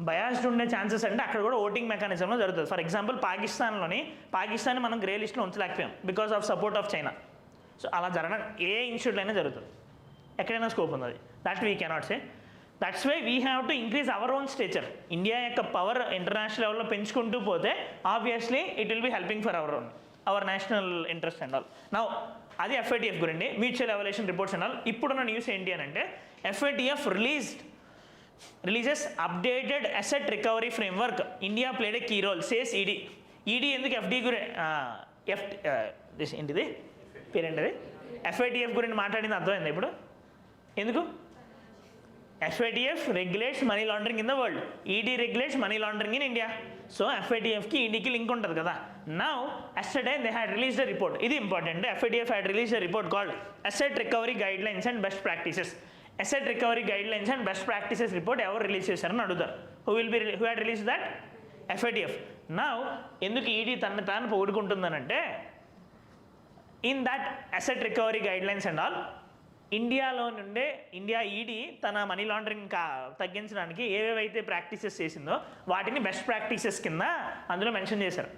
biased ఉండే chances అంటే అక్కడ కూడా voting మెకానిజంలో జరుగుతుంది. For example Pakistan మనం grey లిస్ట్లో ఉంచలేకపోయాం because of support of China. So అలా జరగడం ఏ ఇన్స్టిట్యూట్లో అయినా జరుగుతుంది, ఎక్కడైనా స్కోప్ ఉంది. అది that we cannot say. That's why we have to increase our own stature. India యొక్క పవర్ ఇంటర్నేషనల్ లెవెల్లో పెంచుకుంటూ పోతే obviously it will be helping for our national interest and all. Now అది FATF గురించి mutual evaluation reports and all. ఇప్పుడున్న news ఏంటి అని అంటే FATF releases updated asset recovery framework. India played a key role says ED. ED ఎందుకు ఏంటిది పేరేంటిది FATF గురించి మాట్లాడింది అర్థమైంది ఇప్పుడు ఎందుకు? FATF regulates money laundering in the world. ED regulates money laundering in India. So FATFకి EDకి లింక్ ఉంటుంది కదా. Now yesterday they had released a report. ఇది important. FATF had released a report called Asset Recovery Guidelines and Best Practices. Asset Recovery Guidelines and Best Practices report ఎవరు release చేశారని అడుగుతారు. Who had released that? FATF. Now ఎందుకు ED తను తాను పొగుడుకుంటుందనంటే in that asset recovery guidelines and all ఇండియాలో నుండే India ED తన money laundering తగ్గించడానికి ఏవేవైతే ప్రాక్టీసెస్ చేసిందో వాటిని బెస్ట్ ప్రాక్టీసెస్ కింద అందులో మెన్షన్ చేశారు.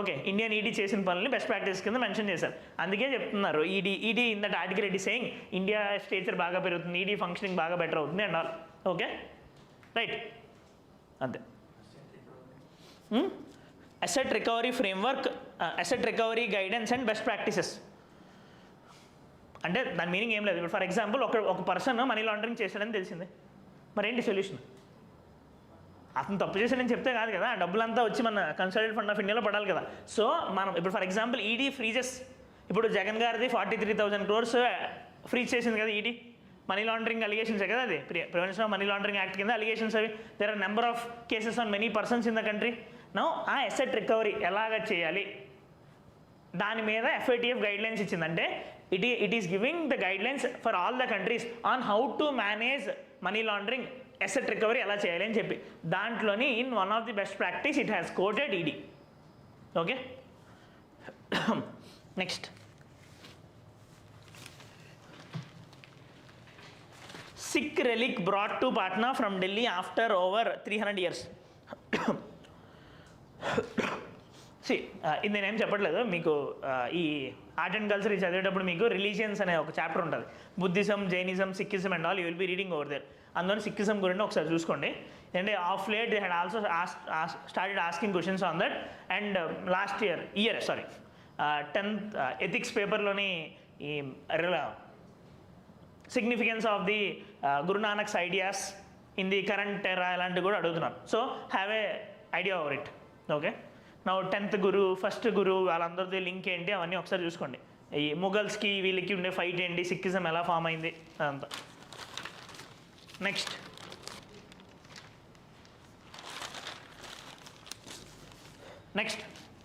ఓకే, ఇండియన్ ఈడీ చేసిన పనులని బెస్ట్ ప్రాక్టీసెస్ కింద మెన్షన్ చేశారు. అందుకే చెప్తున్నారు ED in that article it is saying India stature బాగా పెరుగుతుంది, ఈడీ ఫంక్షనింగ్ బాగా బెటర్ అవుతుంది అండ్ ఆల్. ఓకే రైట్, అంతే. Asset recovery framework, asset recovery guidance and best practices అంటే దాని మీనింగ్ ఏం లేదు. ఇప్పుడు ఫర్ ఎగ్జాంపుల్ ఒక పర్సన్ మనీ లాండరింగ్ చేశాడని తెలిసింది, మరి ఏంటి సొల్యూషన్? అతను తప్పు చేశాడని చెప్తే కాదు కదా, డబ్బులంతా వచ్చి మన కన్సల్టెంట్ ఫండ్ ఆఫ్ ఇండియాలో పడాలి కదా. సో మనం ఇప్పుడు ఫర్ ఎగ్జాంపుల్ ఈడీ ఫ్రీజెస్, ఇప్పుడు జగన్ గారిది 43,000 crores ఫ్రీజ్ చేసింది కదా ఈడీ, మనీ లాండరింగ్ అలిగేషన్స్ కదా, అది prevention of money laundering act కింద అలిగేషన్స్ అవి. There are number of cases on many persons in the country. Now ఆ అసెట్ రికవరీ ఎలాగ చేయాలి దాని మీద FATF గైడ్లైన్స్ ఇచ్చిందంటే it is giving the guidelines for all the countries on how to manage money laundering, asset recovery ఎలా చేయాలి అని చెప్పి. దాంట్లోని in one of the best practice it has quoted ED. Okay next, Sikh relic brought to Patna from Delhi after over 300 years. ఇది నేనేం చెప్పట్లేదు మీకు, ఈ ఆర్ట్ అండ్ కల్చర్ చదివేటప్పుడు మీకు రిలీజియన్స్ అనే ఒక చాప్టర్ ఉంటుంది. Buddhism, Jainism, Sikhism and all you will be reading over there. అందులో సిక్కిజం గురించి ఒకసారి చూసుకోండి. అంటే of late they had also started asking questions on that. And last year 10th ethics పేపర్లోని ఈ significance of the గురునానక్స్ ideas in the current ఎరా ఇలాంటివి కూడా అడుగుతున్నారు. So have a idea over it. Okay, నా 10th గురు, ఫస్ట్ గురు వాళ్ళందరిది link ఏంటి అవన్నీ ఒకసారి చూసుకోండి. ఈ ముఘల్స్కి వీళ్ళకి ఉండే ఫైట్ ఏంటి, సిక్కిజం ఎలా ఫామ్ అయింది అదంతా. Next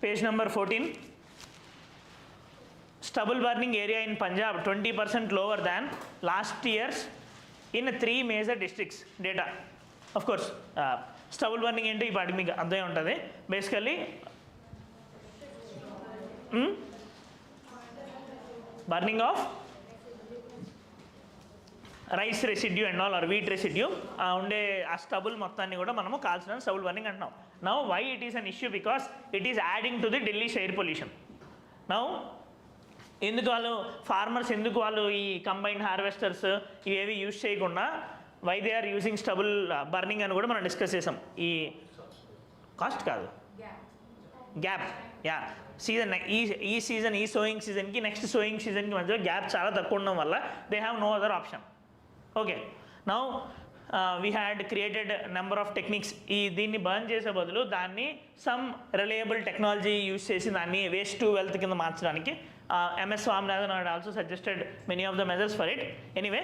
page number 14. Stubble burning area in Punjab 20% lower than last years in 3 major districts data. Of course stubble burning ఏంటి ఈ పాటికి మీకు అర్థమే ఉంటుంది. Basically burning of rice residue and all or wheat residue ఉండే ఆ స్టబుల్ మొత్తాన్ని కూడా మనము కాల్చడం స్టబుల్ బర్నింగ్ అంటున్నాం. Now why it is an issue? Because it is adding to the Delhi air pollution. Now ఎందుకు ఫార్మర్స్ ఎందుకు ఈ కంబైన్డ్ హార్వెస్టర్స్ ఇవేవి యూజ్ చేయకుండా why they are using stubble burning అని కూడా మనం డిస్కస్ చేసాం. ఈ కాస్ట్ కాదు, గ్యాప్. యా, సీజన్ ఈ సీజన్, ఈ సోయింగ్ సీజన్కి నెక్స్ట్ సోయింగ్ సీజన్కి మధ్యలో గ్యాప్ చాలా తక్కువ ఉండడం వల్ల they have no other option. Okay, now we had created number of techniques. దీన్ని బర్న్ చేసే బదులు దాన్ని సమ్ రిలయబుల్ టెక్నాలజీ యూజ్ చేసి దాన్ని వేస్ట్ టు వెల్త్ కింద మార్చడానికి MS Swaminathan had also suggested many of the measures for it. Anyway,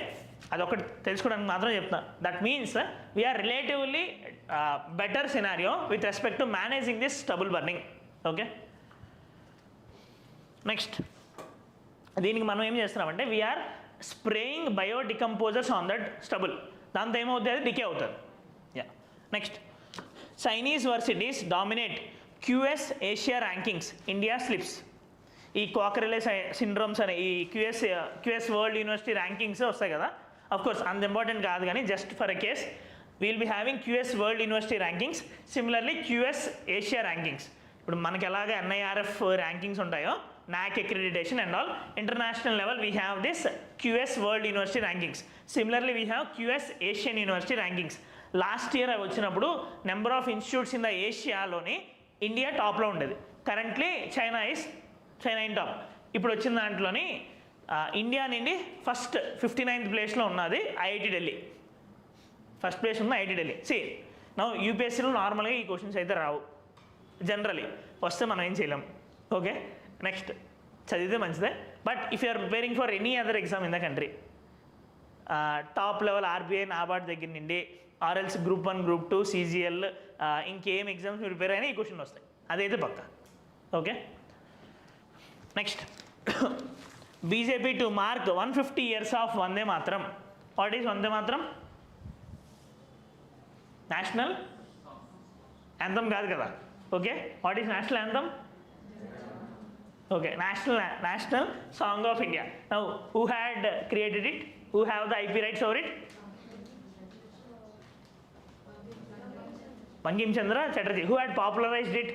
అదొకటి తెలుసుకోవడానికి మాత్రం చెప్తున్నా. That means we're relatively better scenario with respect to managing this stubble burning. Okay, next దీనికి మనం ఏం చేస్తున్నామంటే we're spraying biodecomposers on that stubble. దాంతో ఏమవుతుంది, అది డికే అవుతుంది. Yeah, next Chinese varsities dominate QS Asia rankings, India slips. ఈ కోకరెలే సిండ్రోమ్స్ అనే ఈ QS వరల్డ్ యూనివర్సిటీ ర్యాంకింగ్స్ వస్తాయి కదా. అఫ్ కోర్స్ అంత ఇంపార్టెంట్ కాదు కానీ just for a case we'll be having QS world university rankings, similarly QS Asia rankings. ఇప్పుడు మనకి ఎలాగ NIRF ర్యాంకింగ్స్ ఉంటాయో NAC accreditation and all. International level we have this QS World University Rankings. Similarly we have QS Asian University Rankings. Last year అవి వచ్చినప్పుడు number of institutes in the ఏషియాలోని India టాప్లో ఉండేది. Currently China in top. ఇప్పుడు వచ్చిన దాంట్లోని India నుండి first 59th ప్లేస్లో ఉన్నది IIT ఢిల్లీ. ఫస్ట్ ప్లేస్ ఉన్న IIT ఢిల్లీ. సి నౌ యూపీఎస్సీలో నార్మల్గా ఈ క్వశ్చన్స్ అయితే రావు, జనరలీ వస్తే మనం ఏం చేయలేం. ఓకే, నెక్స్ట్ చదివితే మంచిదే. But if you are preparing for any other exam in the country, top level RBI NABARD దగ్గర నుండి ఆర్ఎల్స్ గ్రూప్ 1 గ్రూప్ 2 CGL ఇంకేం ఎగ్జామ్స్ ప్రిపేర్ అయినా ఈ క్వశ్చన్ వస్తాయి, అదైతే పక్క. Okay, next BJP to mark 150 years of Vande Mataram. What is Vande Mataram? National anthem కాదు కదా. Okay, what is national anthem? Okay, national song of India. Now who had created it? Who have the IP rights over it? Bankim Chandra Chatterjee. Who had popularized it?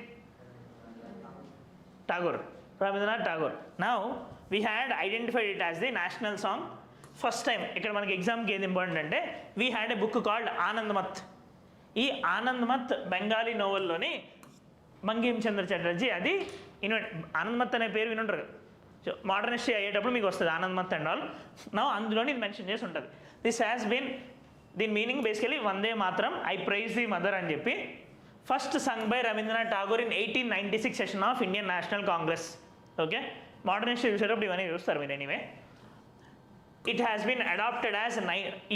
Tagore, Rabindranath Tagore. Now we had identified it as the national song. First time ఇక్కడ మనకి ఎగ్జామ్కి ఏది important అంటే we had a book called Anandamath. ఈ ఆనందమత్ బెంగాలీ నోవెల్లోని బంకిం చంద్ర చటర్జీ అది ఆనందమత్ అనే పేరు వినుంటారు కదా. సో మోడర్న్ హిస్టరీ అయ్యేటప్పుడు మీకు వస్తుంది ఆనందమత్ అండ్ ఆల్. నా అందులోని ఇది మెన్షన్ చేసి ఉంటుంది. దిస్ హ్యాస్ బీన్, దీని meaning basically Vande Mataram I praise the mother అని చెప్పి first sung by Rabindranath Tagore in 1896 session of Indian National Congress. Okay, modern history చూసేటప్పుడు ఇవన్నీ చూస్తారు మీరు. Anyway it has been adopted as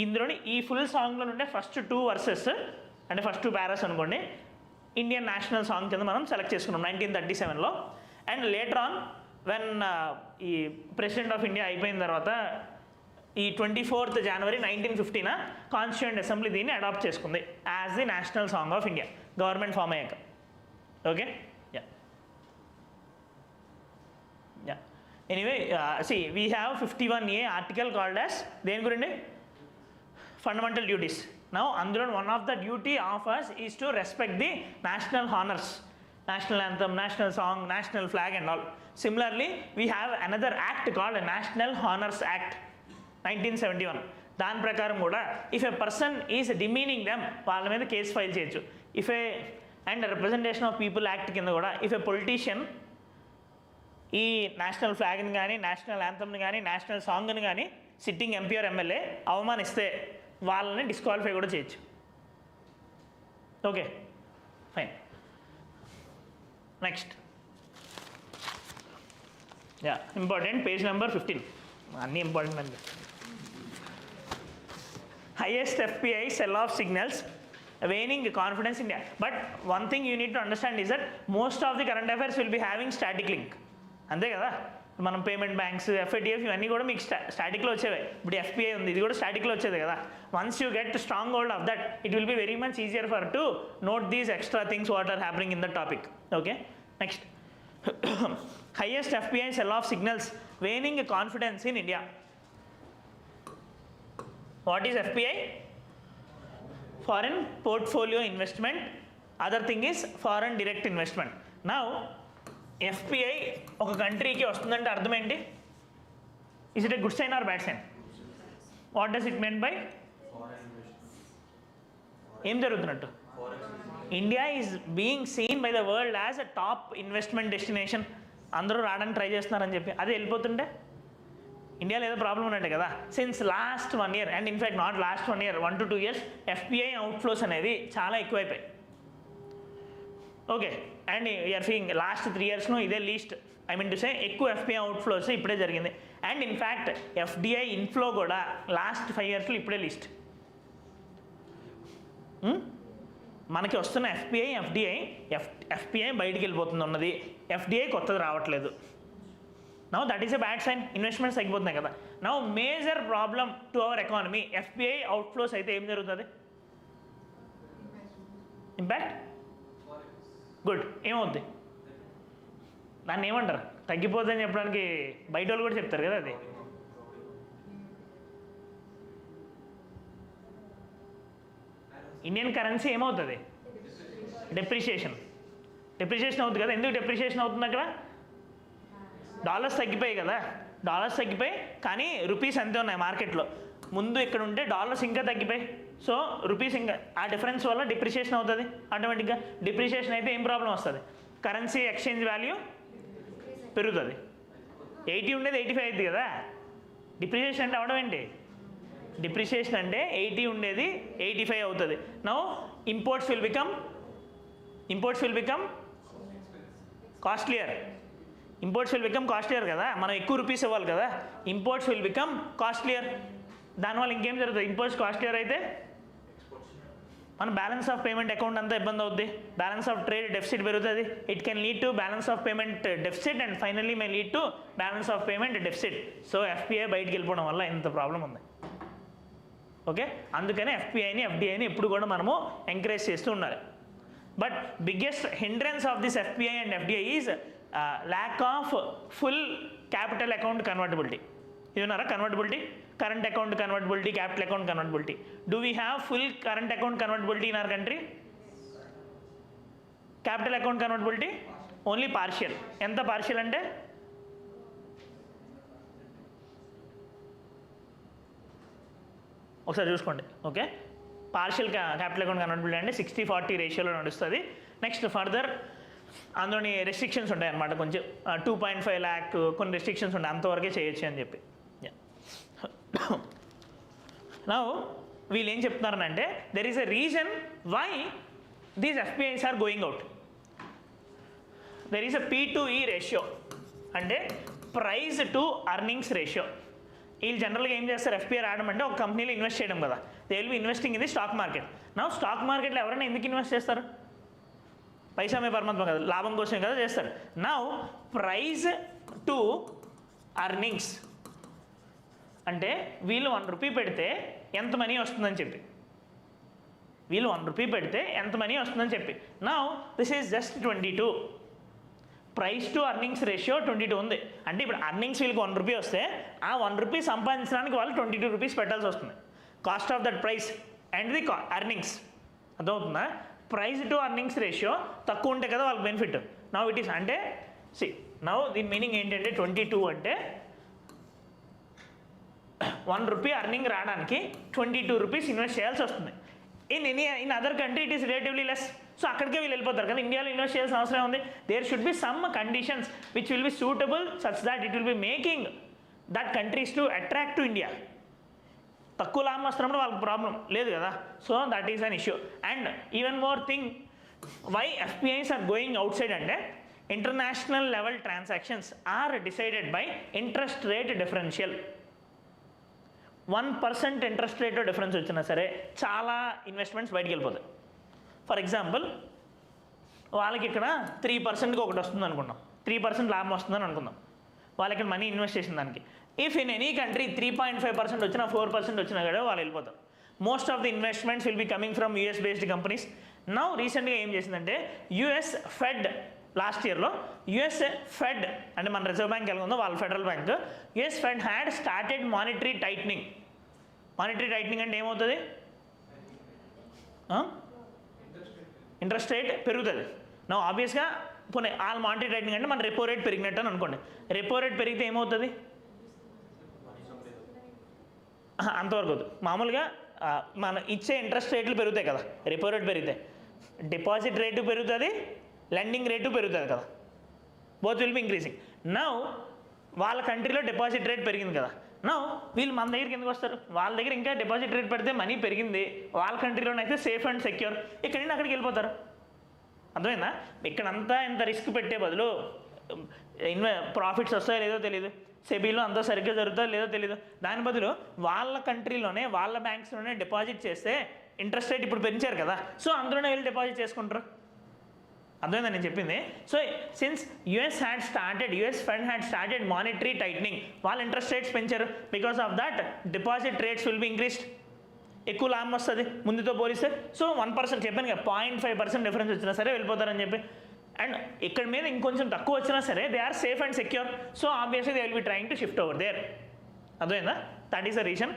ఇందులోని ఈ ఫుల్ సాంగ్లో ఉండే ఫస్ట్ 2 verses అంటే ఫస్ట్ 2 paras అనుకోండి ఇండియన్ నేషనల్ సాంగ్ కింద మనం సెలెక్ట్ చేసుకున్నాం 1937లో. అండ్ లేటర్ ఆన్ వెన్ ఈ ప్రెసిడెంట్ ఆఫ్ ఇండియా అయిపోయిన తర్వాత ఈ 24th January 1950 కాన్స్టిట్యూయెంట్ అసెంబ్లీ దీన్ని అడాప్ట్ చేసుకుంది as the national song of India government form అయ్యాక. Okay, ya anyway see we have 51A article called as దేని గురించి? Fundamental duties. నౌ అందులో one of the duty of us is to respect the national honours, national anthem, national song, national flag and all. Similarly we have another act called National Honors Act 1971. దాని ప్రకారం కూడా if a person is demeaning them వాళ్ళ మీద case file చేయొచ్చు. If A and representation of people act కింద కూడా if A politician ఈ national ఫ్లాగ్ని కానీ నేషనల్ యాంథమ్ని కానీ నేషనల్ సాంగ్ని కానీ సిట్టింగ్ MP or MLA అవమానిస్తే వాళ్ళని డిస్క్వాలిఫై కూడా చేయొచ్చు. Okay, fine. Next yeah important page number 15. అన్నీ ఇంపార్టెంట్ అండి. Highest FPI sell off signals waning confidence in India. But one thing you need to understand is that most of the current affairs will be having static link. అంతే కదా, మనం payment banks FATF ఇవన్నీ కూడా మీకు స్టాటిక్లో వచ్చేవే. ఇప్పుడు FPI ఉంది, ఇది కూడా స్టాటిక్లో వచ్చేది కదా. Once you get strong hold of that it will be very much easier for to note these extra things what are happening in the topic. Okay, next highest FPI sell off signals waning confidence in India. What is FPI? Foreign portfolio investment. Other thing is foreign direct investment. Now FPI ఒక కంట్రీకి వస్తుందంటే అర్థం ఏంటి? Is it a good sign or bad sign? What does it mean by? ఏం జరుగుతున్నట్టు? India is being scene by the world as a top investment destination. అందరూ రావడానికి try చేస్తున్నారని చెప్పి అదే వెళ్ళిపోతుంటే ఇండియాలో ఏదో ప్రాబ్లం ఉన్నట్టే కదా. Since last 1 year and in fact not last 1 year 1 to 2 years FPI outflows అనేది చాలా ఎక్కువైపోయాయి. Okay, and you're seeing last 3 yearsలో ఇదే least, I mean to say ఎక్కువ FPI అవుట్ఫ్లోస్ ఇప్పుడే జరిగింది. అండ్ ఇన్ఫ్యాక్ట్ FDI ఇన్ఫ్లో కూడా లాస్ట్ 5 yearsలో ఇప్పుడే లీస్ట్. మనకి వస్తున్న FPI బయటికి వెళ్ళిపోతుంది ఉన్నది, FDI కొత్తది రావట్లేదు. Now that is a bad sign, investments తగ్గిపోతున్నాయి కదా. Now major problem to our economy FPI outflows అయితే ఏం జరుగుతుంది? ఇంపాక్ట్ గుడ్ ఏమవుద్ది? దాన్ని ఏమంటారు? తగ్గిపోతుందని చెప్పడానికి బయట వాళ్ళు కూడా చెప్తారు కదా. అది ఇండియన్ కరెన్సీ ఏమవుతుంది? డిప్రిషియేషన్ అవుతుంది కదా. ఎందుకు డిప్రిషియేషన్ అవుతుంది అక్కడ? డాలర్స్ తగ్గిపోయాయి కదా, డాలర్స్ తగ్గిపోయి కానీ రూపీస్ అంతే ఉన్నాయి మార్కెట్లో. ముందు ఇక్కడ ఉంటే డాలర్స్ ఇంకా తగ్గిపోయి, సో రూపీస్ ఇంకా ఆ డిఫరెన్స్ వల్ల డిప్రిషియేషన్ అవుతుంది ఆటోమేటిక్గా. డిప్రిషియేషన్ అయితే ఏం ప్రాబ్లం వస్తుంది, కరెన్సీ ఎక్స్చేంజ్ వాల్యూ పెరుగుతుంది. 80 ఉండేది 85 అయింది కదా. డిప్రిషియేషన్ అంటే అవడం ఏంటి, డిప్రిషియేషన్ అంటే 80 ఉండేది 85 అవుతుంది. Now imports will become costlier. Imports will become costlier కదా, మనం ఎక్కువ రూపీస్ ఇవ్వాలి కదా, ఇంపోర్ట్స్ విల్ బికమ్ కాస్ట్లియర్. దానివల్ల ఇంకేం జరుగుతుంది, ఇంపోర్ట్స్ కాస్ట్లియర్ అయితే మన బ్యాలెన్స్ ఆఫ్ పేమెంట్ అకౌంట్ అంతా ఇబ్బంది అవుద్ది, బ్యాలెన్స్ ఆఫ్ ట్రేడ్ డెఫిసిట్ పెరుగుతుంది. It can lead to balance of payment deficit and finally may lead to balance of payment deficit. So FPI బయటికి వెళ్ళిపోవడం వల్ల ఇంత ప్రాబ్లం ఉంది. ఓకే, అందుకని ఎఫ్పిఐని ఎఫ్డిఐని ఎప్పుడు కూడా మనము ఎంకరేజ్ చేస్తూ ఉండాలి. But biggest hindrance of this FPI and FDI is lack of full capital account convertibility. ఇదన్నారా convertibility, current account convertibility, capital account convertibility. Do we have full current account convertibility in our country? Capital account convertibility only partial. ఎంత partial అంటే ఒకసారి చూసుకోండి. Okay, partial capital account convertibility అంటే 60-40 రేషియోలో నడుస్తుంది. Next further అందులోని restrictions ఉంటాయి అన్నమాట, కొంచెం 2.5 lakh కొన్ని రెస్ట్రిక్షన్స్ ఉంటాయి, అంతవరకే చేయొచ్చు అని చెప్పి. నౌ వీళ్ళు ఏం చెప్తున్నారనంటే there is a reason why these FPIs are going out. There is a P/E ratio, అంటే ప్రైస్ టు అర్నింగ్స్ రేషియో. వీళ్ళు జనరల్గా ఏం చేస్తారు, ఎఫ్పిఐ రావడం అంటే ఒక కంపెనీలో ఇన్వెస్ట్ చేయడం కదా, they will B investing in the stock market. నా స్టాక్ మార్కెట్లో ఎవరైనా ఎందుకు ఇన్వెస్ట్ చేస్తారు, పైసా మే పరమాత్మ కదా, లాభం కోసమే కదా చేస్తారు. నౌ ప్రైస్ టు అర్నింగ్స్ అంటే వీళ్ళు 1 రూపీ పెడితే ఎంత మనీ వస్తుందని చెప్పి, వీళ్ళు 1 రూపీ పెడితే ఎంత మనీ వస్తుందని చెప్పి. Now this is just 22. Price to earnings ratio 22 ఉంది. అంటే ఇప్పుడు అర్నింగ్స్ వీళ్ళకి 1 రూపీ వస్తే ఆ 1 రూపీ సంపాదించడానికి వాళ్ళు 22 రూపీస్ పెట్టాల్సి వస్తుంది. Cost of that price and the earnings అర్థమవుతుందా. ప్రైస్ టు అర్నింగ్స్ రేషియో తక్కువ ఉంటే కదా వాళ్ళకి బెనిఫిట్. నౌ ఇట్ ఈస్ అంటే నౌ దీని మీనింగ్ ఏంటంటే 22 అంటే 1 రూపీ అర్నింగ్ రావడానికి 22 రూపీస్ ఇన్వెస్ట్ చేయాల్సి వస్తుంది. In other country it is relatively less. So అక్కడికే వీళ్ళు వెళ్ళిపోతారు కదా, ఇండియాలో ఇన్వెస్ట్ చేయాల్సిన అవసరం ఉంది. There should be some conditions which will be suitable such that it will be making that countries to attract to India. తక్కువ లాభం వస్తున్నప్పుడు వాళ్ళకి ప్రాబ్లం లేదు కదా, so that is an issue. And even more thing why FPIs are going outside అంటే international level transactions are decided by interest rate differential. 1% interest rate difference వచ్చినా సరే చాలా ఇన్వెస్ట్మెంట్స్ బయటికి వెళ్ళిపోతాయి. ఫర్ ఎగ్జాంపుల్ వాళ్ళకి ఇక్కడ 3%కి ఒకటి వస్తుంది అనుకుందాం, 3% లాభం వస్తుందని అనుకుందాం, వాళ్ళకి మనీ ఇన్వెస్ట్ చేసిన దానికి. ఇఫ్ ఇన్ ఎనీ కంట్రీ 3.5% వచ్చినా 4% వచ్చినా కూడా వాళ్ళు వెళ్ళిపోతారు. Most of the investments will be coming from US based companies. Now రీసెంట్గా ఏం చేసిందంటే US ఫెడ్ లాస్ట్ ఇయర్లో US ఫెడ్ అంటే మన రిజర్వ్ బ్యాంక్ ఎలా ఉందో వాళ్ళ federal bank, US fed had started monetary tightening. Monetary tightening అంటే ఏమవుతుంది, ఇంట్రెస్ట్ రేట్ పెరుగుతుంది. నా ఆబ్వియస్గా పోనీ వాళ్ళ మానిటరీ టైట్నింగ్ అంటే మన రెపో రేట్ పెరిగినట్టు అని అనుకోండి. రెపో రేట్ పెరిగితే ఏమవుతుంది, అంతవరకు అవుతుంది. మామూలుగా మన ఇచ్చే ఇంట్రెస్ట్ రేట్లు పెరుగుతాయి కదా, రెపో రేట్ పెరిగితే డిపాజిట్ రేటు పెరుగుతుంది, లెండింగ్ రేటు పెరుగుతుంది కదా, both will be increasing. Now వాళ్ళ కంట్రీలో డిపాజిట్ రేట్ పెరిగింది కదా, నౌ వీళ్ళు మన దగ్గరికి ఎందుకు వస్తారు, వాళ్ళ దగ్గర ఇంకా డిపాజిట్ రేట్ పెడితే మనీ పెరిగింది, వాళ్ళ కంట్రీలోనైతే సేఫ్ అండ్ సెక్యూర్, ఇక్కడ నుండి అక్కడికి వెళ్ళిపోతారు. అర్థమైందా, ఇక్కడంతా ఇంత రిస్క్ పెట్టే బదులు ప్రాఫిట్స్ వస్తాయో లేదో తెలియదు, సెబీలో అంతా సరిగ్గా జరుగుతుందో లేదో తెలియదు, దాని బదులు వాళ్ళ కంట్రీలోనే వాళ్ళ బ్యాంక్స్లోనే డిపాజిట్ చేస్తే ఇంట్రెస్ట్ రేట్ ఇప్పుడు పెంచారు కదా, సో అందులోనే వెళ్ళి డిపాజిట్ చేసుకుంటారు. అర్థమైందా నేను చెప్పింది. So since US fed had started monetary tightening, వాళ్ళ ఇంట్రెస్ట్ రేట్స్ పెంచారు, because of that deposit rates will be increased, ఎక్కువ లాభం వస్తుంది ముందుతో పోలిస్తే. సో 1% చెప్పాను కదా, 0.5% డిఫరెన్స్ వచ్చినా సరే వెళ్ళిపోతారని చెప్పి. అండ్ ఇక్కడ మీద ఇంకొంచెం తక్కువ వచ్చినా సరే they are safe and secure, so obviously they will be trying to shift over there. అర్థమైందా, that is the reason.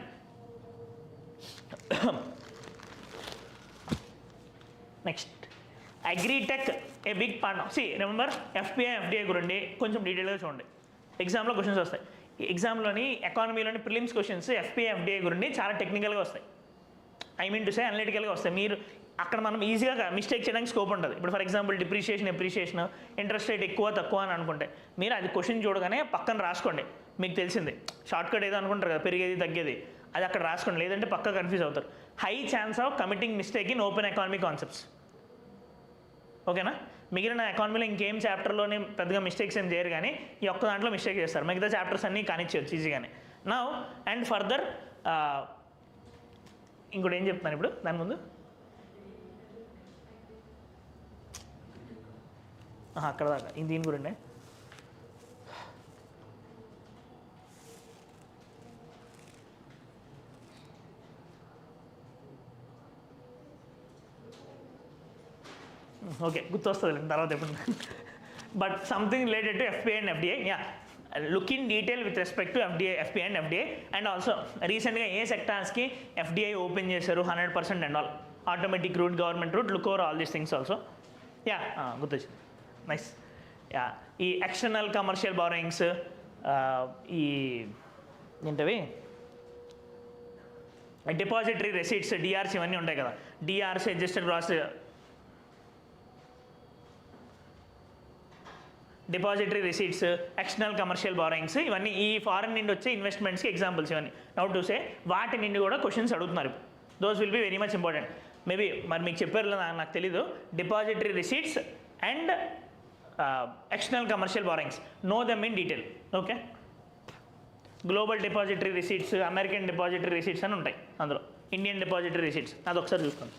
Next agritech a big part. See remember FPI FDI గురించి కొంచెం డీటెయిల్గా చూడండి. ఎగ్జామ్లో క్వశ్చన్స్ వస్తాయి. ఎగ్జామ్లోని ఎకానమీలోని ప్రిలిమ్స్ క్వశ్చన్స్ ఎఫ్పిఐ ఎఫ్డిఐ గురించి చాలా టెక్నికల్గా వస్తాయి. ఐ మీన్ టు సే అనలిటికల్గా వస్తాయి. మీరు అక్కడ మనం ఈజీగా మిస్టేక్ చేయడానికి స్కోప్ ఉంటుంది. ఇప్పుడు for example depreciation appreciation interest rate ఎక్కువ తక్కువ అని అనుకుంటే మీరు అది క్వశ్చన్ చూడగానే పక్కన రాసుకోండి. మీకు తెలిసింది షార్ట్ కట్ ఏదో అనుకుంటారు కదా, పెరిగేది తగ్గేది, అది అక్కడ రాసుకోండి. లేదంటే పక్క కన్ఫ్యూజ్ అవుతారు. High chance of committing mistake in open economy concepts. ఓకేనా? మిగిలిన ఎకానమీలో ఇంకేం చాప్టర్లోనే పెద్దగా మిస్టేక్స్ ఏం చేయరు, కానీ ఈ ఒక్క దాంట్లో మిస్టేక్ చేస్తారు. మిగతా చాప్టర్స్ అన్నీ కానిచ్చేయచ్చు ఈజీగానే. నౌ అండ్ ఫర్దర్ ఇంకోటి ఏం చెప్తున్నాను ఇప్పుడు దాని ముందు, అక్కడ దాకా దీని గురిండే. ఓకే, గుర్తొస్తుంది తర్వాత ఎప్పుడు. But something related to FPI and FDI. Yeah, look in detail with respect to FPI and FDI. And also రీసెంట్గా ఏ సెక్టార్స్కి ఎఫ్డిఐ ఓపెన్ చేశారు 100% and all. Automatic route, government route, look over all these things also. Yeah, గుర్తొచ్చింది. Nice. Yeah, ఈ external commercial borrowings, ఈ ఏంటవి depository receipts, DRs, ఇవన్నీ ఉంటాయి కదా. DRs adjusted gross depository receipts, external commercial borrowings, ఇవన్నీ ఈ ఫారెన్ నుండి వచ్చే ఇన్వెస్ట్మెంట్స్కి ఎగ్జాంపుల్స్. ఇవన్నీ నౌ టు సే వాటి నుండి కూడా క్వశ్చన్స్ అడుగుతున్నారు. Those will be very much important. Maybe మరి మీకు చెప్పారు నాకు తెలీదు. Depository receipts and external commercial borrowings, know them in detail. Okay, global depository receipts, American depository receipts అని ఉంటాయి అందులో, ఇండియన్ డిపాజిటరీ రిసీట్స్, అది ఒకసారి చూసుకోండి.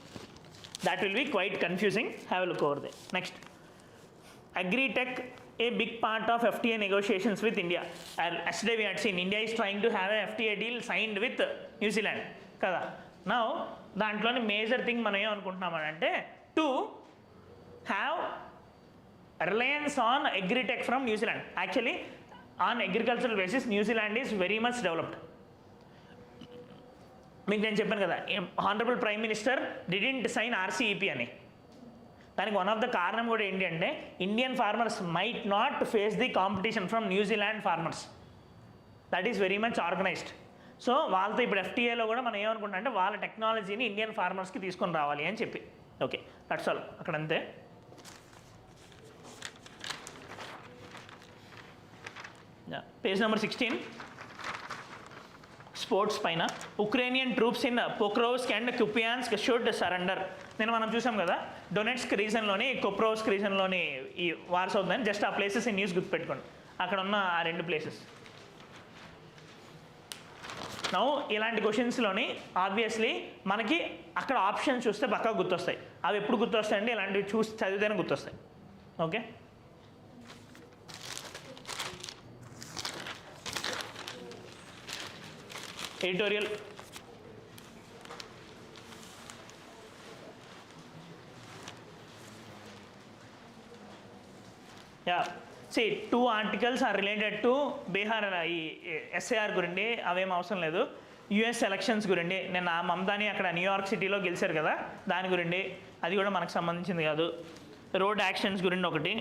That will be quite confusing. Have a look over they. Next, agritech, a big part of FTA negotiations with India. Yesterday we had seen India is trying to have a FTA deal signed with New Zealand కదా. Now దాంట్లోని major thing మనం ఏమనుకుంటున్నామంటే to have reliance on agritech from New Zealand. Actually on agricultural basis New Zealand is very much developed. మీకు నేను చెప్పాను కదా, honourable prime minister didn't sign RCEP అని. దానికి వన్ ఆఫ్ ద కారణం కూడా ఏంటి అంటే Indian farmers might not face the competition from New Zealand farmers. That is very much organised. So వాళ్ళతో ఇప్పుడు ఎఫ్టీఏలో కూడా మనం ఏమనుకుంటాం అంటే వాళ్ళ టెక్నాలజీని ఇండియన్ ఫార్మర్స్కి తీసుకొని రావాలి అని చెప్పి. Okay, that's all. అక్కడ అంతే. పేజ్ నెంబర్ 16 స్పోర్ట్స్ పైన, Ukrainian troops in Pokrovsk and Kupiansk should surrender. నేను మనం చూసాం కదా, డొనెట్స్క్ రీజన్లోని కొప్రోవ్స్క్ రీజన్లోని ఈ వార్స్ అవుతుందని. జస్ట్ ఆ ప్లేసెస్ న్యూస్ గుర్తుపెట్టుకోండి, అక్కడ ఉన్న ఆ రెండు ప్లేసెస్. నౌ ఇలాంటి క్వశ్చన్స్లోని ఆబ్వియస్లీ మనకి అక్కడ ఆప్షన్స్ చూస్తే పక్కా గుర్తొస్తాయి. అవి ఎప్పుడు గుర్తొస్తాయండి? ఇలాంటివి చూసి చదివితేనే గుర్తొస్తాయి. Okay, editorial. Yeah, see 2 articles are related to Bihar ఈ ఎస్ఏఆర్ గురించి, అవేం అవసరం లేదు. యుఎస్ ఎలక్షన్స్ గురించి, నేను ఆ మమతాని అక్కడ న్యూయార్క్ సిటీలో గెలిచారు కదా దాని గురించి, అది కూడా మనకు సంబంధించింది కాదు. రోడ్ యాక్సిడెంట్స్ గురించి ఒకటి.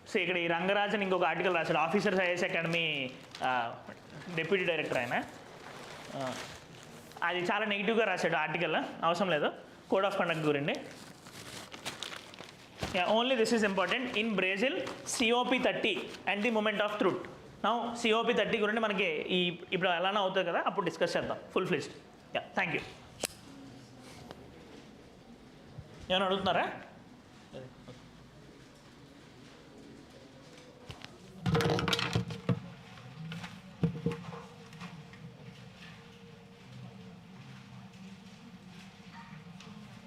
సో ఇక్కడ ఈ రంగరాజన్ ఇంకొక ఆర్టికల్ రాశాడు, officers IAS academy deputy director ఆయన. అది చాలా నెగిటివ్గా రాశాడు ఆర్టికల్, అవసరం లేదు. కోడ్ ఆఫ్ కండక్ట్ గురించి. Only this is important. In Brazil COP30 and the moment of truth. Now COP30 గురించి మనకి ఇప్పుడు ఎలానో అవుతుంది కదా, అప్పుడు డిస్కస్ చేద్దాం ఫుల్ ఫ్లెజ్డ్. Thank you. ఏమైనా అడుగుతున్నారా?